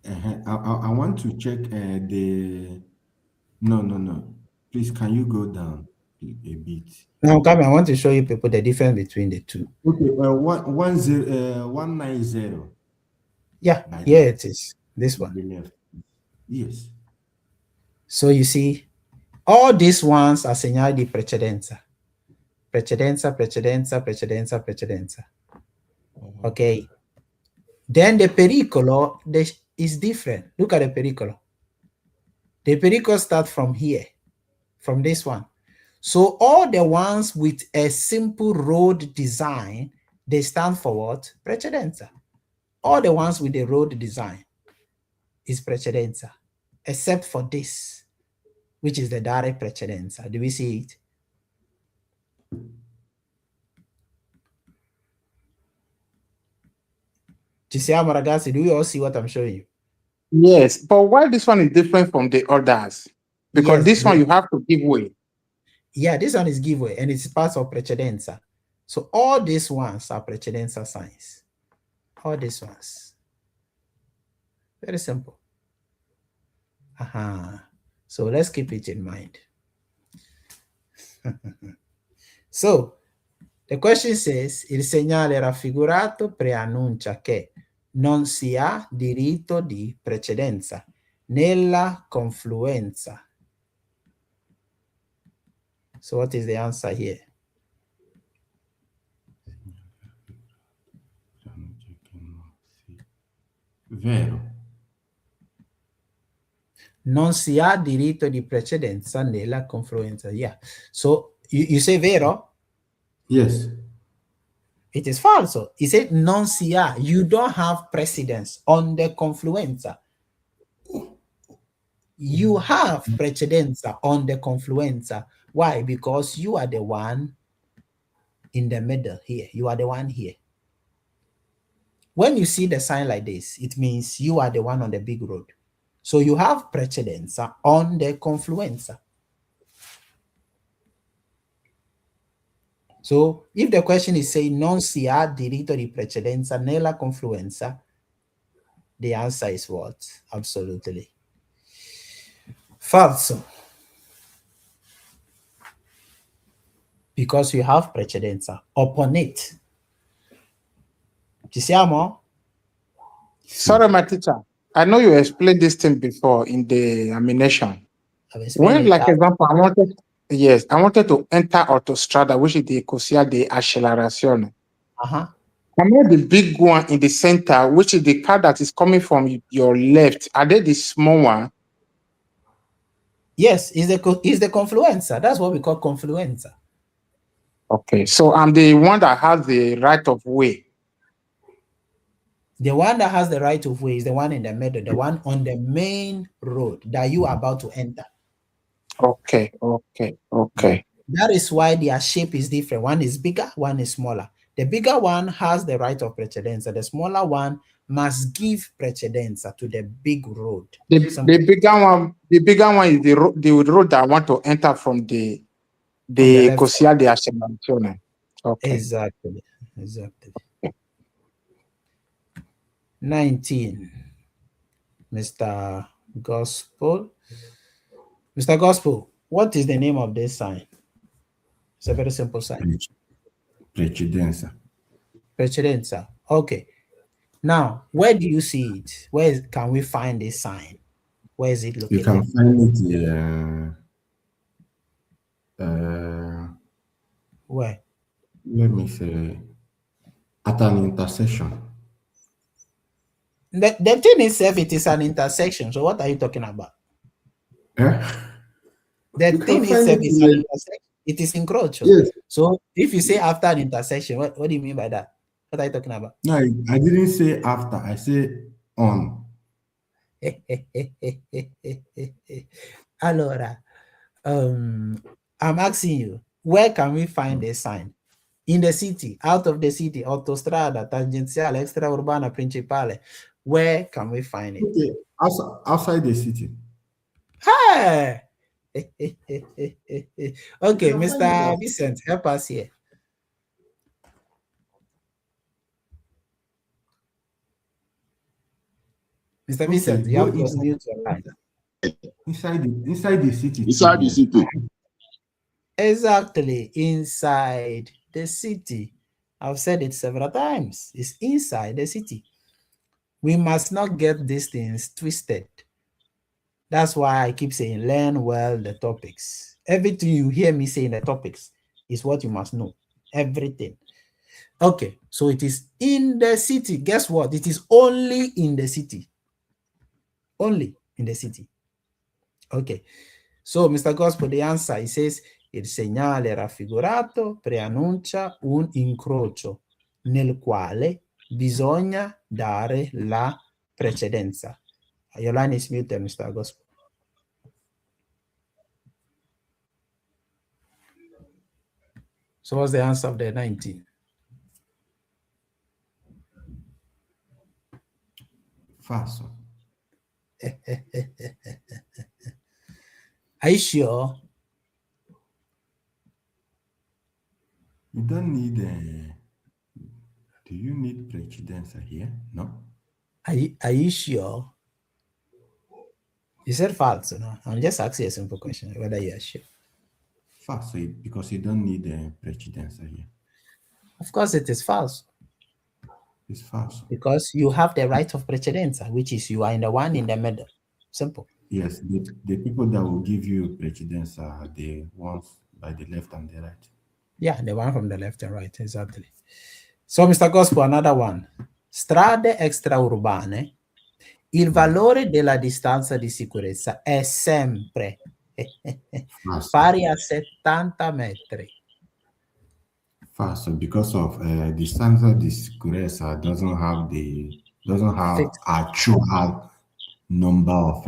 Speaker 6: I want to check the. No. Please, can you go down a bit?
Speaker 1: Now, come. I want to show you people the difference between the two.
Speaker 6: Okay, 190.
Speaker 1: Yeah, it is this one.
Speaker 6: Left. Yes.
Speaker 1: So you see, all these ones are segnali di precedenza. Precedenza. Okay. Then the pericolo is different. Look at the pericolo. The pericolo starts from here, from this one. So all the ones with a simple road design, they stand for what? Precedenza. All the ones with the road design is precedenza, except for this, which is the direct precedenza. Do we see it? Ci siamo, ragazzi? Do you all see what I'm showing you?
Speaker 4: Yes, but why this one is different from the others? Because this one you have to give way.
Speaker 1: Yeah, this one is giveaway, and it's part of precedenza. So all these ones are precedenza signs. All these ones. Very simple. So let's keep it in mind. So the question says, il segnale raffigurato preannuncia che non si ha diritto di precedenza nella confluenza. So what is the answer here?
Speaker 6: Vero.
Speaker 1: Non si ha diritto di precedenza nella confluenza. Yeah. So you say vero?
Speaker 6: Yes.
Speaker 1: It is falso. He said non si ha. You don't have precedence on the confluenza. You have precedenza on the confluenza. Why? Because you are the one in the middle here. You are the one here. When you see the sign like this, it means you are the one on the big road. So you have precedenza on the confluenza. So if the question is saying non si ha diritto di precedenza nella confluenza, the answer is what? Absolutely falso. Because you have precedenza upon it. Ci siamo?
Speaker 4: Sorry, my teacher. I know you explained this thing before in the examination. When, like example, I wanted to enter autostrada, which is the Cosia de Acceleración.
Speaker 1: Uh-huh.
Speaker 4: I know the big one in the center, which is the car that is coming from your left. Are they the small one?
Speaker 1: Yes, it's the confluenza. That's what we call confluenza.
Speaker 4: Okay, so I'm the one that has the right of way.
Speaker 1: The one that has the right of way is the one in the middle, the one on the main road that you are about to enter.
Speaker 4: Okay.
Speaker 1: That is why their shape is different. One is bigger, one is smaller. The bigger one has the right of precedenza. The smaller one must give precedenza to the big road.
Speaker 4: The bigger one is the road that I want to enter from the Cosia de Acceleración. Okay.
Speaker 1: Exactly. 19. Mr. Gospel. Mr. Gospel, what is the name of this sign? It's a very simple sign.
Speaker 6: Precedenza.
Speaker 1: Precedenza. Okay. Now, where do you see it? Where can we find this sign? Where is it located?
Speaker 6: You can find it
Speaker 1: where?
Speaker 6: Let me say at an intersection.
Speaker 1: The thing itself, it is an intersection. So what are you talking about?
Speaker 6: The
Speaker 1: thing itself is an intersection. It is encroachment.
Speaker 6: Yes.
Speaker 1: So if you say after an intersection, what do you mean by that? What are you talking about?
Speaker 6: No, I didn't say after. I say on.
Speaker 1: Allora, I'm asking you, where can we find a sign? In the city, out of the city, autostrada, tangenziale, extraurbana, principale. Where can we find it?
Speaker 6: Okay, outside the city.
Speaker 1: Hey! Okay, Mr. Vincent, help us here. Mr. Vincent, you have to mute your line.
Speaker 6: Inside the city.
Speaker 3: Inside the city.
Speaker 1: Exactly, inside the city. I've said it several times. It's inside the city. We must not get these things twisted. That's why I keep saying, learn well the topics. Everything you hear me say in the topics is what you must know. Everything. Okay, so it is in the city. Guess what? It is only in the city. Only in the city. Okay, so Mr. Gospel, the answer, he says, il segnale raffigurato preannuncia un incrocio nel quale bisogna dare la precedenza. Your line is muted, Mr. Gospel. So what's the answer of the 19?
Speaker 6: Falso.
Speaker 1: Are you sure?
Speaker 6: You don't need do you need precedenza here? No.
Speaker 1: Are you sure? You said false, no? I'm just asking a simple question, whether you are sure.
Speaker 6: False, because you don't need a precedence here.
Speaker 1: Of course, it is false.
Speaker 6: It's false.
Speaker 1: Because you have the right of precedenza, which is you are in the one in the middle. Simple.
Speaker 6: Yes, the people that will give you precedence are the ones by the left and the right.
Speaker 1: Yeah, the one from the left and right, exactly. So, Mr. Gospel, another one. Strade extraurbane, il valore della distanza di sicurezza è sempre pari a 70 metri.
Speaker 6: False, because of the standard di sicurezza doesn't have
Speaker 1: Fixed
Speaker 6: actual number of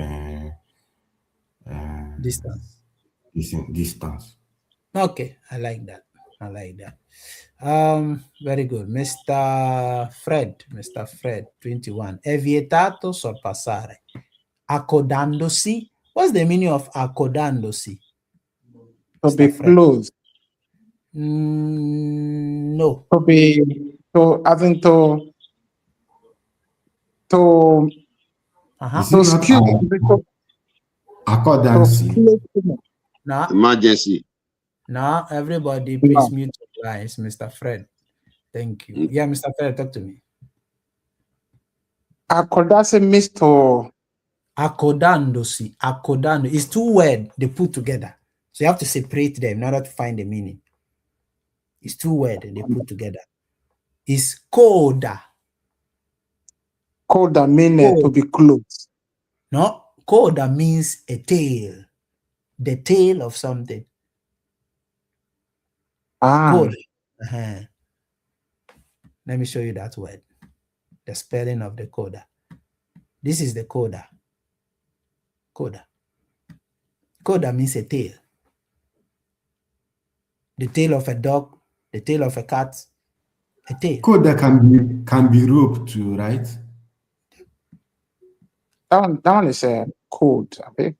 Speaker 6: distance.
Speaker 1: Okay, I like that. Very good. Mr. Fred, 21. È vietato sorpassare. Accodandosi. What's the meaning of accodandosi?
Speaker 4: To be close.
Speaker 1: No.
Speaker 4: To be, to, as in to skew.
Speaker 6: Accordancy.
Speaker 1: No.
Speaker 3: Emergency.
Speaker 1: No, everybody, please mute your lines, Mr. Fred. Thank you. Yeah, Mr. Fred, talk to me.
Speaker 4: Accodandosi means to.
Speaker 1: Accodandosi. Accodando is two words they put together. So you have to separate them in order to find the meaning. It's two words they put together. It's coda.
Speaker 4: Coda means to be close.
Speaker 1: No, coda means a tail. The tail of something. Coda. Let me show you that word. The spelling of the coda. This is the coda. Coda. Coda means a tail. The tail of a dog, the tail of a cat, a tail.
Speaker 6: Coda can be rope too, right?
Speaker 4: That one is a code. Okay?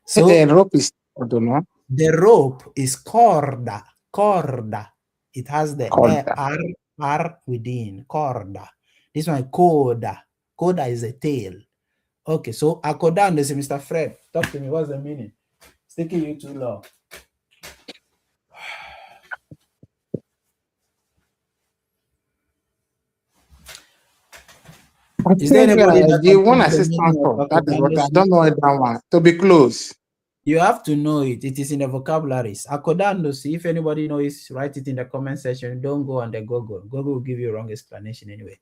Speaker 4: So the rope is corda, no?
Speaker 1: The rope is corda. Corda. It has the R within. Corda. This one, coda. Coda is a tail. Okay, so accodandosi, Mr. Fred, talk to me. What's the meaning? It's taking you too long.
Speaker 4: Is there anybody that you want assistance for? That is what I don't know that one. To be close.
Speaker 1: You have to know it. It is in the vocabularies. Accodandosi, if anybody knows, write it in the comment section. Don't go on the Google. Google will give you a wrong explanation anyway.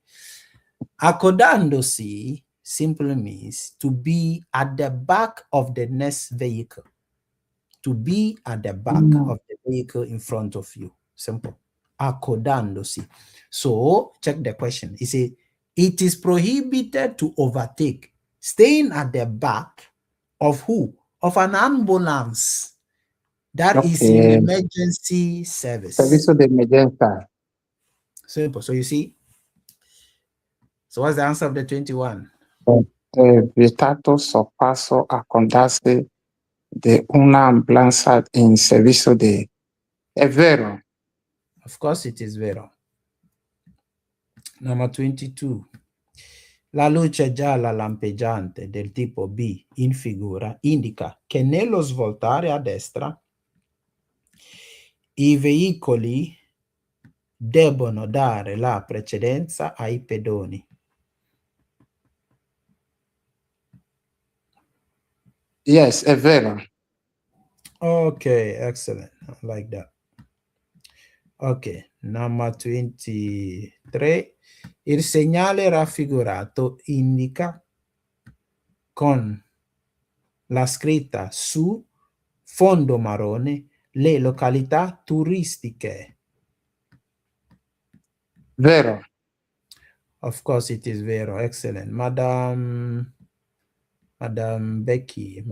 Speaker 1: Accodandosi simply means to be at the back of the next vehicle. To be at the back of the vehicle in front of you. Simple. Accodandosi. So, check the question. It says, it is prohibited to overtake, staying at the back of who? Of an ambulance that is in emergency service.
Speaker 4: Service of the emergency.
Speaker 1: Simple. So you see. So what's the answer of the 21?
Speaker 4: Vietato sorpasso accodarsi de una ambulanza in servizio de. È vero.
Speaker 1: Of course it is vero. Number 22. La luce gialla lampeggiante del tipo B in figura indica che nello svoltare a destra i veicoli debbono dare la precedenza ai pedoni.
Speaker 4: Yes, è vero.
Speaker 1: Okay, excellent. I like that. Okay, number 23. Il segnale raffigurato indica con la scritta su fondo marrone le località turistiche.
Speaker 4: Vero.
Speaker 1: Of course it is vero. Excellent. Madam Becky.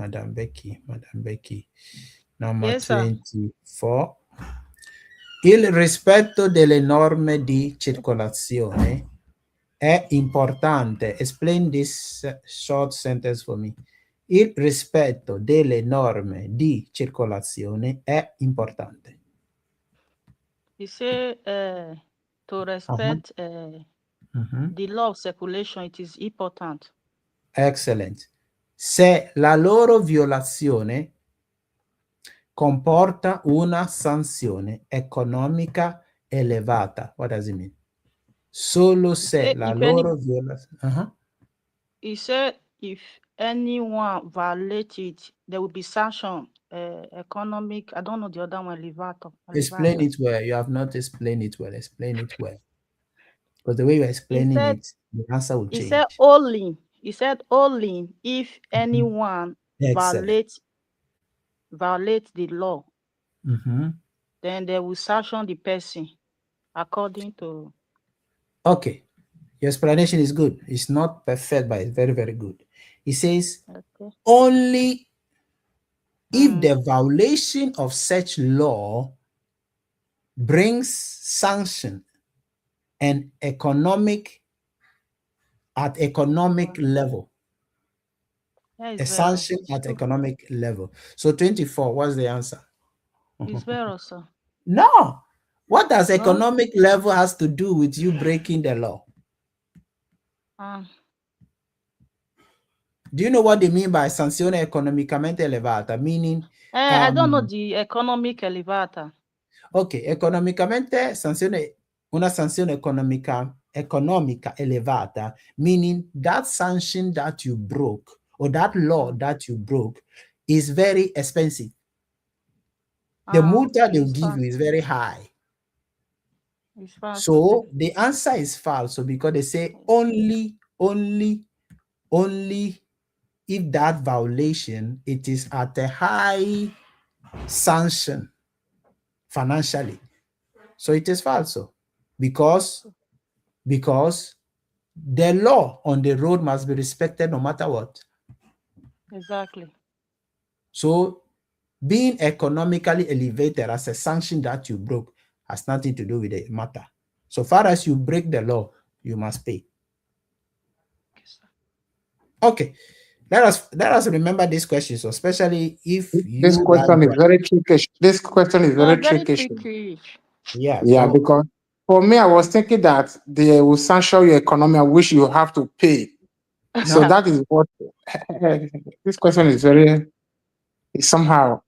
Speaker 1: Number
Speaker 2: Yes,
Speaker 1: 24. Il rispetto delle norme di circolazione è importante. Explain this short sentence for me. Il rispetto delle norme di circolazione è importante.
Speaker 2: You say to respect the law of circulation, it is important.
Speaker 1: Excellent. Se la loro violazione comporta una sanzione economica elevata. What does it mean? Solo se la loro violazione...
Speaker 2: He said if anyone violates it, there will be sanction, economic. I don't know the other one, elevator.
Speaker 1: Explain it well. You have not explained it well. Explain it well. Because the way you're explaining it, the answer will change.
Speaker 2: He said only if anyone violates the law, then they will sanction the person according to...
Speaker 1: Okay. Your explanation is good. It's not perfect, but it's very, very good. He says, only if the violation of such law brings sanction and economic level. A sanction at economic level. So 24, what's the answer?
Speaker 2: It's very, sir.
Speaker 1: No. What does economic level has to do with you breaking the law? Do you know what they mean by sanzione economicamente elevata? Meaning...
Speaker 2: I don't know the economic elevata.
Speaker 1: Okay, economicamente una sanzione economica elevata, meaning that sanction that you broke or that law that you broke is very expensive. The multa they will give you is very high. So the answer is false. So because they say only if that violation, it is at a high sanction financially. So it is false. Because the law on the road must be respected no matter what.
Speaker 2: Exactly.
Speaker 1: So being economically elevated as a sanction that you broke has nothing to do with the matter. So far as you break the law, you must pay. Okay. Let us remember these questions, especially if
Speaker 4: this question is very tricky. This question is very tricky.
Speaker 1: Yeah.
Speaker 4: Yeah, because for me, I was thinking that they will sanction your economy, which you have to pay. So that is what this question is very somehow.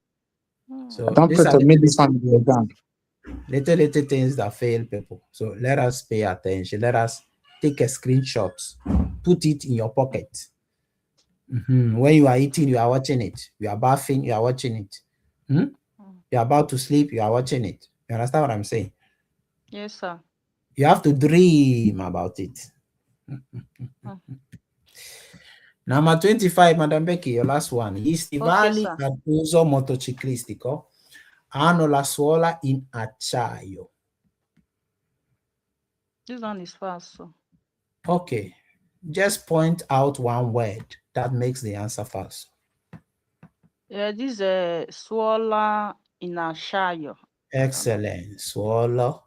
Speaker 1: So
Speaker 4: I don't put to me this one down.
Speaker 1: Little things that fail people. So let us pay attention. Let us take a screenshot, put it in your pocket. When you are eating, you are watching it. You are bathing, you are watching it. You are about to sleep, you are watching it. You understand what I'm saying?
Speaker 2: Yes, sir.
Speaker 1: You have to dream about it. Number 25, Madam Becky, your last one. Gli stivali ad uso motociclistico hanno la suola in acciaio.
Speaker 2: This one is false.
Speaker 1: Okay. Just point out one word that makes the answer false.
Speaker 2: Yeah, this is suola in acciaio.
Speaker 1: Excellent. Suola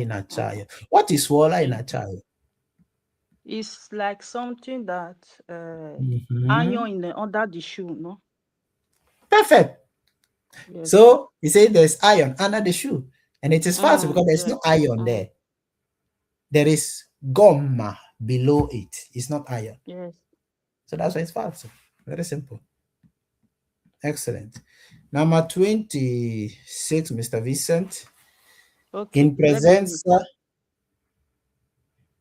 Speaker 1: in acciaio. What is suola in acciaio?
Speaker 2: It's like something that iron under the shoe, no?
Speaker 1: Perfect. Yes. So you say there's iron under the shoe, and it is false because there's no iron there. There is gomma below it. It's not iron.
Speaker 2: Yes.
Speaker 1: So that's why it's false. Very simple. Excellent. Number 26, Mr. Vincent.
Speaker 2: Okay.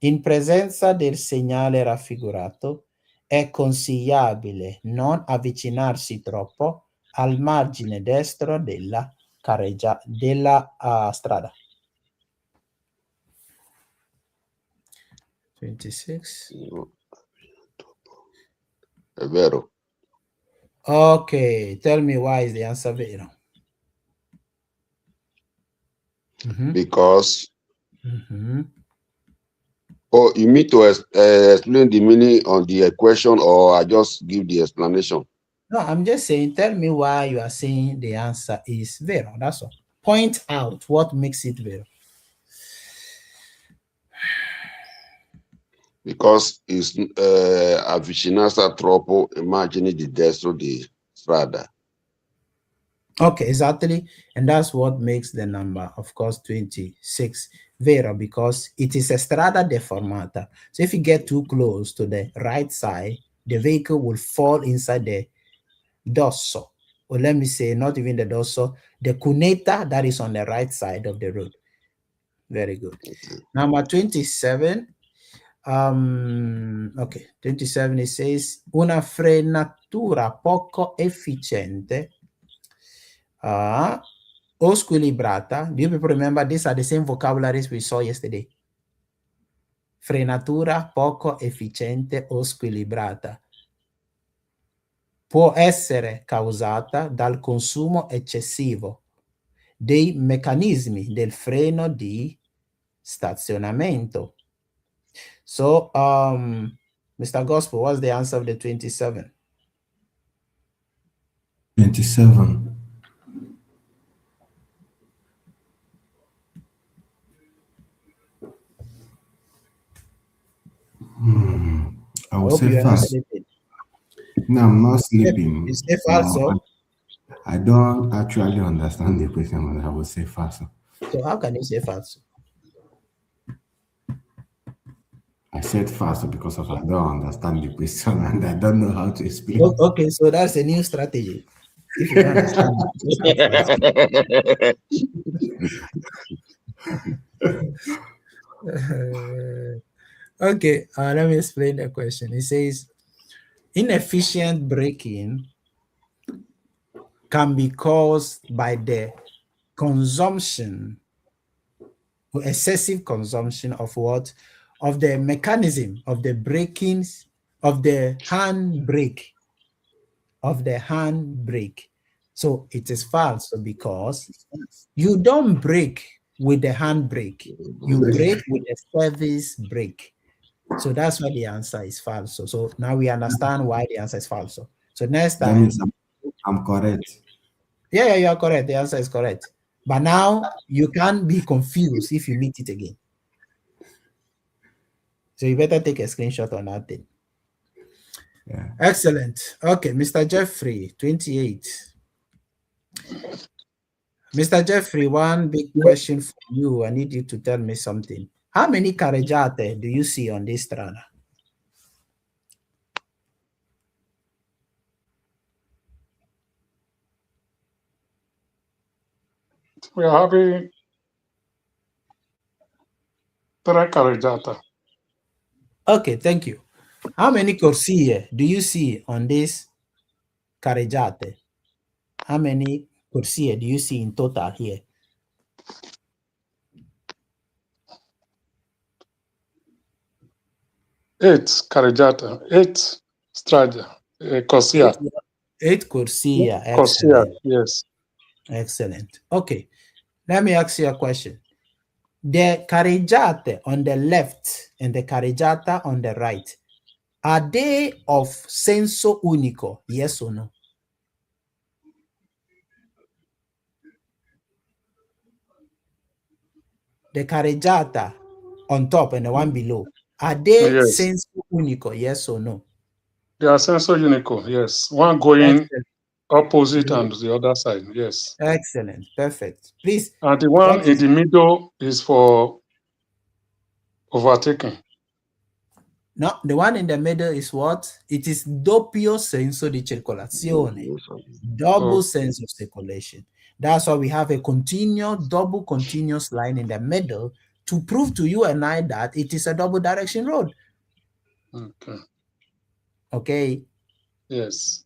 Speaker 1: In presenza del segnale raffigurato è consigliabile non avvicinarsi troppo al margine destro della strada. 26.
Speaker 3: È vero.
Speaker 1: Okay, tell me why is the answer vero?
Speaker 3: Because oh, you need to explain the meaning on the question, or I just give the explanation?
Speaker 1: No, I'm just saying, tell me why you are saying the answer is vero. That's all. Point out what makes it vero.
Speaker 3: Because it's avvicinarsi troppo, immagine di destro di strada.
Speaker 1: Okay, exactly. And that's what makes the number, of course, 26 Vero, because it is a strada deformata. So if you get too close to the right side, the vehicle will fall inside the dorso. Or let me say, not even the dorso, the cuneta that is on the right side of the road. Very good. Number 27. Okay, 27, it says una frenatura poco efficiente o squilibrata. Do you people remember these are the same vocabularies we saw yesterday? Frenatura poco efficiente o squilibrata può essere causata dal consumo eccessivo dei meccanismi del freno di stazionamento. So, Mr. Gospel, what's the answer of the 27?
Speaker 6: 27. I will say fast. No, I'm not sleeping.
Speaker 1: You say falso?
Speaker 6: I don't actually understand the question, but I will say falso.
Speaker 1: So how can you say falso?
Speaker 6: I said falso because of I don't understand the question and I don't know how to explain.
Speaker 1: Okay, so that's a new strategy. If you don't understand, okay, let me explain the question. It says, inefficient braking can be caused by the consumption or excessive consumption of what? Of the mechanism of the brakings, of the handbrake, So it is false because you don't brake with the handbrake, you brake with a service brake. So that's why the answer is false. So now we understand why the answer is false. So next
Speaker 6: That
Speaker 1: time,
Speaker 6: means I'm correct.
Speaker 1: yeah, you are correct. The answer is correct. But now you can't be confused if you meet it again. So you better take a screenshot on that thing.
Speaker 6: Yeah.
Speaker 1: Excellent. Okay, Mr. Jeffrey, 28. Mr. Jeffrey, one big question for you. I need you to tell me something. How many carreggiate do you see on this strada?
Speaker 7: We are having 3 carreggiata.
Speaker 1: Okay, thank you. How many corsie do you see on this carreggiate? How many corsie do you see in total here?
Speaker 7: 8 carreggiata, 8 strada, corsia.
Speaker 1: 8 corsia.
Speaker 7: Corsia,
Speaker 1: Excellent.
Speaker 7: yes.
Speaker 1: Excellent. Okay, let me ask you a question. The carreggiate on the left and the carreggiata on the right, are they of senso unico? Yes or no? The carreggiata on top and the one below, are they senso unico? Yes or no?
Speaker 7: They are senso unico, yes. One going opposite and the other side, yes.
Speaker 1: Excellent, perfect. Please.
Speaker 7: And the one in the middle is for overtaking.
Speaker 1: No, the one in the middle is what? It is doppio senso di circolazione. Double sense of circulation. That's why we have a double continuous line in the middle to prove to you and I that it is a double direction road.
Speaker 7: Okay.
Speaker 1: Okay.
Speaker 7: Yes.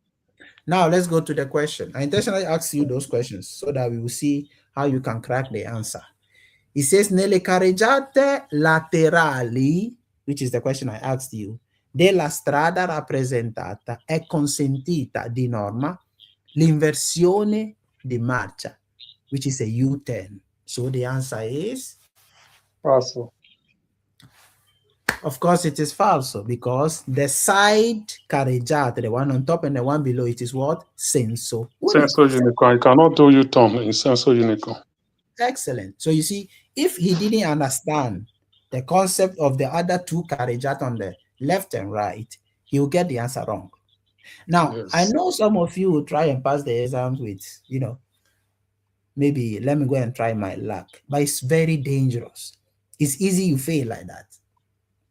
Speaker 1: Now let's go to the question. I intentionally asked you those questions so that we will see how you can crack the answer. It says nelle carreggiate laterali, which is the question I asked you, della strada rappresentata è consentita di norma l'inversione di marcia, which is a U-turn. So the answer is?
Speaker 7: Falso.
Speaker 1: Of course, it is falso because the side carreggiata, the one on top and the one below, it is what? Senso unico.
Speaker 7: Senso unico. I cannot do U-turn in senso unico.
Speaker 1: Excellent. So you see, if he didn't understand the concept of the other 2 carreggiate on the left and right, he will get the answer wrong. Now, yes. I know some of you will try and pass the exams with, maybe let me go and try my luck, but it's very dangerous. It's easy you fail like that.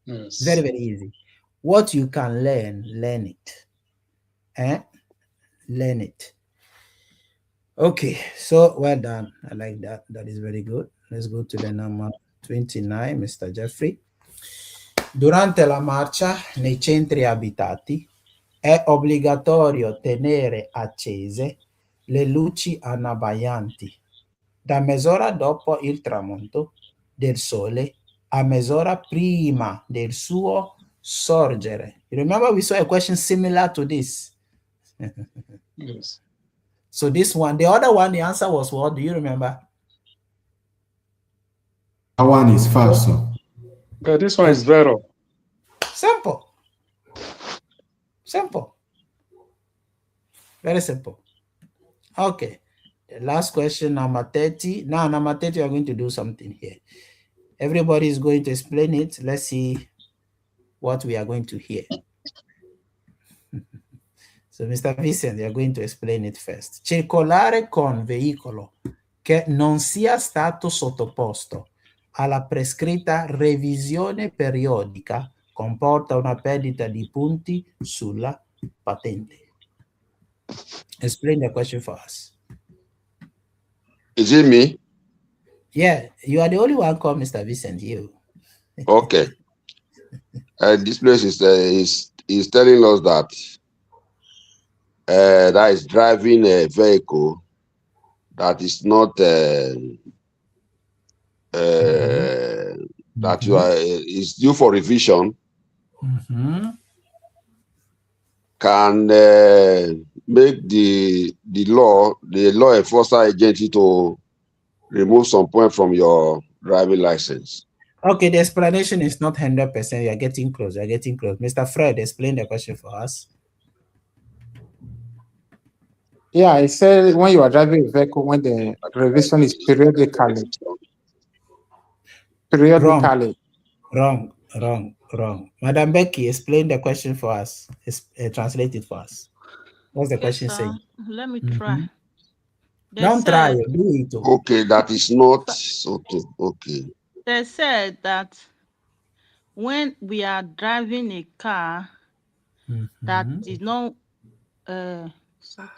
Speaker 7: Yes.
Speaker 1: Very, very easy. What you can learn it. Learn it. Okay, so well done. I like that. That is very good. Let's go to the number 29, Mr. Jeffrey. Durante la marcia nei centri abitati è obbligatorio tenere accese le luci annabaianti da mezz'ora dopo il tramonto del sole a mezz'ora prima del suo sorgere. You remember we saw a question similar to this?
Speaker 7: Yes.
Speaker 1: So this one, the other one, the answer was what? Do you remember?
Speaker 6: That one is falso.
Speaker 7: Okay, this one is vero.
Speaker 1: Simple. Simple. Very simple. Okay. The last question, number 30. Now, number 30, we are going to do something here. Everybody is going to explain it. Let's see what we are going to hear. So, Mr. Vincent, you are going to explain it first. Circolare con veicolo che non sia stato sottoposto alla prescritta revisione periodica comporta una perdita di punti sulla patente. Explain the question for us.
Speaker 3: Is it me?
Speaker 1: Yeah, you are the only one called Mr. Vincent. You.
Speaker 3: Okay. This place is telling us that that is driving a vehicle that is not that you are is due for revision. Can make the law enforcer agency to remove some point from your driving license.
Speaker 1: Okay, the explanation is not 100%. You are getting close. You are getting close. Mr. Fred, explain the question for us.
Speaker 4: Yeah, I said when you are driving a vehicle, when the revision is periodically.
Speaker 1: Wrong. Madam Becky, explain the question for us. Translate it for us. What's the question saying?
Speaker 2: Let me try.
Speaker 1: Don't try, do it.
Speaker 3: Okay, that is not so. Okay.
Speaker 2: They said that when we are driving a car that is not stop.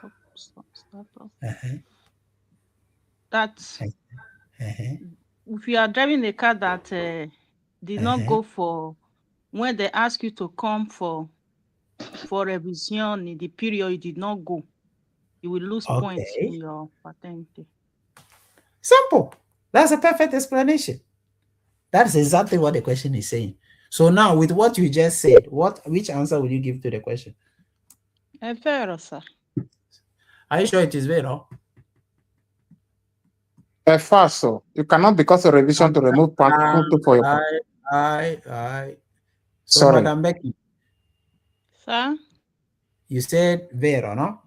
Speaker 2: That if you are driving a car that did not go for, when they ask you to come for revision in the period you did not go, you will lose points in your patente.
Speaker 1: Simple. That's a perfect explanation. That's exactly what the question is saying. So now, with what you just said, which answer will you give to the question?
Speaker 2: Vero, sir.
Speaker 1: Are you sure it is vero?
Speaker 4: Falso. You cannot, because of revision, to remove point for your.
Speaker 1: So,
Speaker 4: sorry,
Speaker 1: Madam Becky.
Speaker 2: Sir?
Speaker 1: You said vero, no?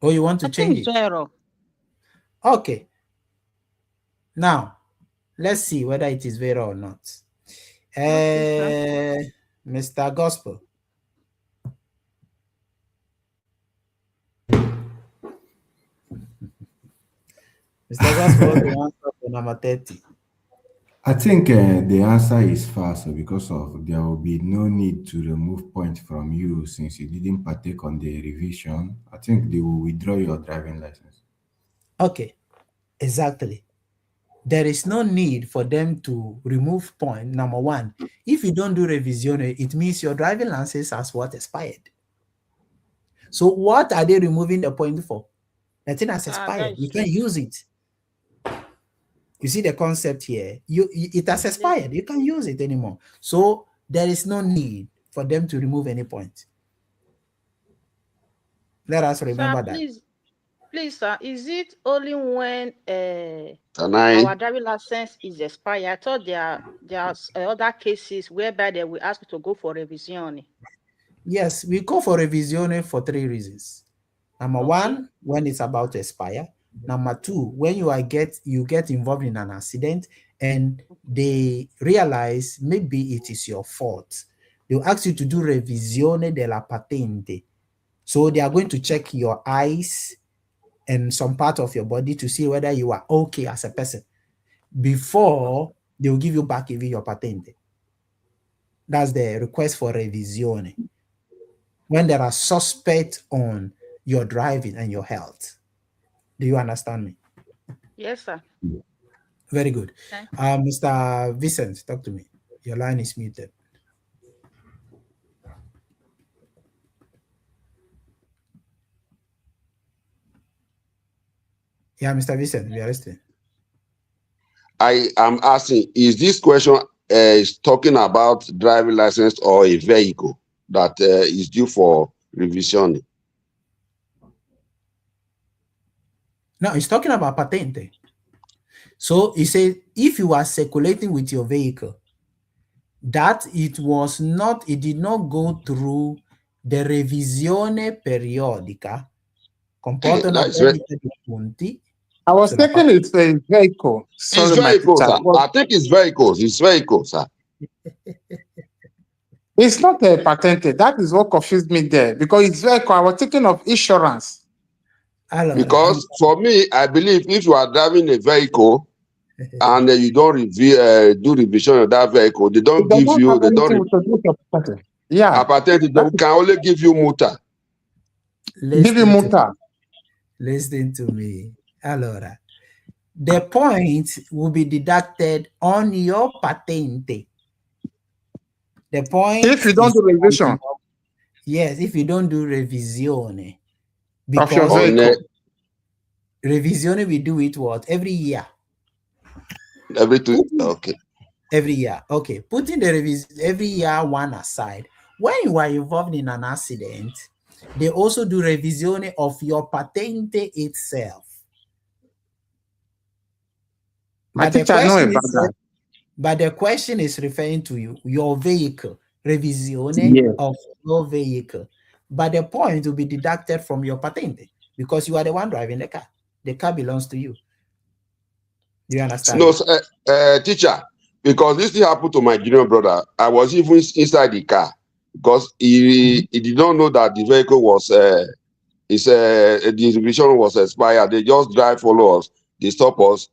Speaker 1: Or you want to change it?
Speaker 2: Vero.
Speaker 1: Okay. Now, let's see whether it is vero or not. Mr. Gospel. Mr. Gospel, the answer for number 30.
Speaker 6: I think the answer is false because there will be no need to remove points from you since you didn't partake on the revision. I think they will withdraw your driving license.
Speaker 1: Okay, exactly. There is no need for them to remove point. Number one, if you don't do revision, it means your driving license has what expired. So what are they removing the point for? The thing has expired. You can't use it. You see the concept here. It has expired. You can't use it anymore. So there is no need for them to remove any point. Let us remember that.
Speaker 2: Please, sir, is it only when our driving license is expired? I thought there are other cases whereby they will ask you to go for revision.
Speaker 1: Yes, we go for revision for 3 reasons. Number one, when it's about to expire. Number two, when you get involved in an accident and they realize maybe it is your fault, they'll ask you to do revisione della patente. So they are going to check your eyes and some part of your body to see whether you are okay as a person. before they will give you back even your patente. That's the request for revisione. When there are suspects on your driving and your health. Do you understand me?
Speaker 2: Yes, sir.
Speaker 1: Very good.
Speaker 2: Okay.
Speaker 1: Mr. Vincent, talk to me. Your line is muted. Yeah, Mr. Vincent, we are listening.
Speaker 3: I am asking, is this question is talking about driving license or a vehicle that is due for revision?
Speaker 1: No, it's talking about patente. So he said, if you are circulating with your vehicle, that it did not go through the revisione periodica, comporta una perdita di punti.
Speaker 4: I was thinking it's a vehicle. Sorry,
Speaker 3: It's vehicles, sir. I think it's vehicles. It's vehicles, sir.
Speaker 4: It's not a patente. That is what confused me there, because it's vehicle. I was thinking of insurance.
Speaker 3: Because for me, I believe if you are driving a vehicle and you don't do revision of that vehicle, they don't give you, they don't.
Speaker 4: Yeah.
Speaker 3: A patente, they can only give you multa.
Speaker 4: Give you multa.
Speaker 1: Listen to me. Allora, the point will be deducted on your patente. The point
Speaker 4: if you don't do revision.
Speaker 1: Yes, if you don't do revisione.
Speaker 4: Of your vehicle.
Speaker 1: Revisione, we do it what? Every year.
Speaker 3: Every 2, okay.
Speaker 1: Every year. Okay. Putting the revision every year one aside. When you are involved in an accident, they also do revisione of your patente itself.
Speaker 4: But the
Speaker 1: question is referring to your vehicle, revisione of your vehicle. But the point will be deducted from your patente because you are the one driving the car. The car belongs to you. Do you understand?
Speaker 3: No, teacher, because this thing happened to my junior brother. I was even inside the car because he did not know that the vehicle was the revision was expired. They just drive, follow us, they stop us.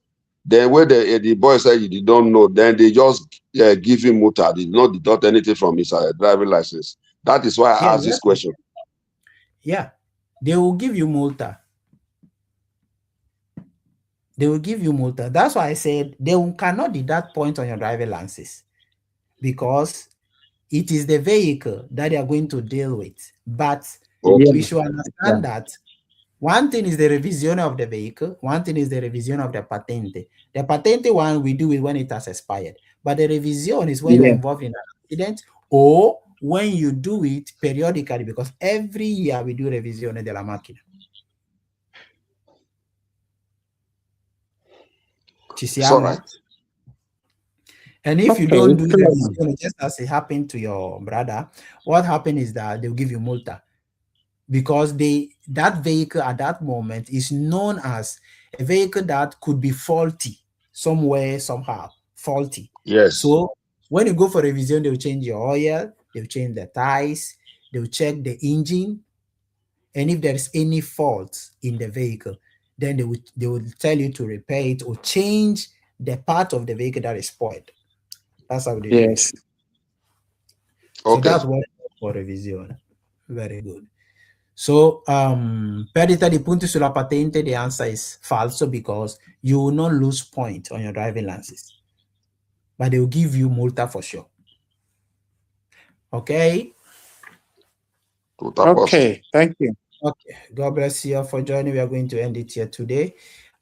Speaker 3: Then when the boy said he did not know, then they just give him multa. They did not deduct anything from his driving license. That is why I asked this question.
Speaker 1: Yeah, they will give you multa. They will give you multa. That's why I said they cannot deduct points on your driving license because it is the vehicle that they are going to deal with. But we should understand that one thing is the revision of the vehicle, one thing is the revision of the patente. The patente one, we do it when it has expired. But the revision is when you're involved in an accident or when you do it periodically, because every year we do revisione della macchina. Ci siamo?
Speaker 3: Right.
Speaker 1: And if you don't do revision, just as it happened to your brother, what happened is that they'll give you multa. Because that vehicle at that moment is known as a vehicle that could be faulty somewhere, somehow, faulty.
Speaker 3: Yes.
Speaker 1: So when you go for revision, they'll change your oil, they'll change the tires, they'll check the engine, and if there is any fault in the vehicle, then they will tell you to repair it or change the part of the vehicle that is spoiled. That's how they do it. So that's what for revision. Very good. So, perdita di punti sulla patente, the answer is falso because you will not lose point on your driving license. But they will give you multa for sure. Okay?
Speaker 4: Okay, thank you.
Speaker 1: Okay, God bless you for joining. We are going to end it here today.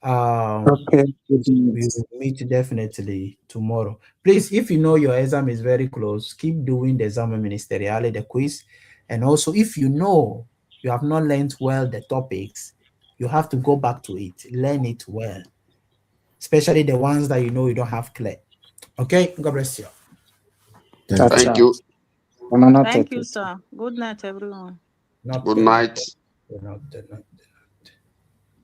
Speaker 4: Okay.
Speaker 1: We will meet definitely tomorrow. Please, if you know your exam is very close, keep doing the Esame Ministeriale, the quiz. And also, if you know you have not learned well the topics, you have to go back to it, learn it well, especially the ones that you know you don't have clear. Okay, God bless you.
Speaker 3: Thank you.
Speaker 2: Thank you, sir. Good night, everyone.
Speaker 3: Good night.
Speaker 1: Good night.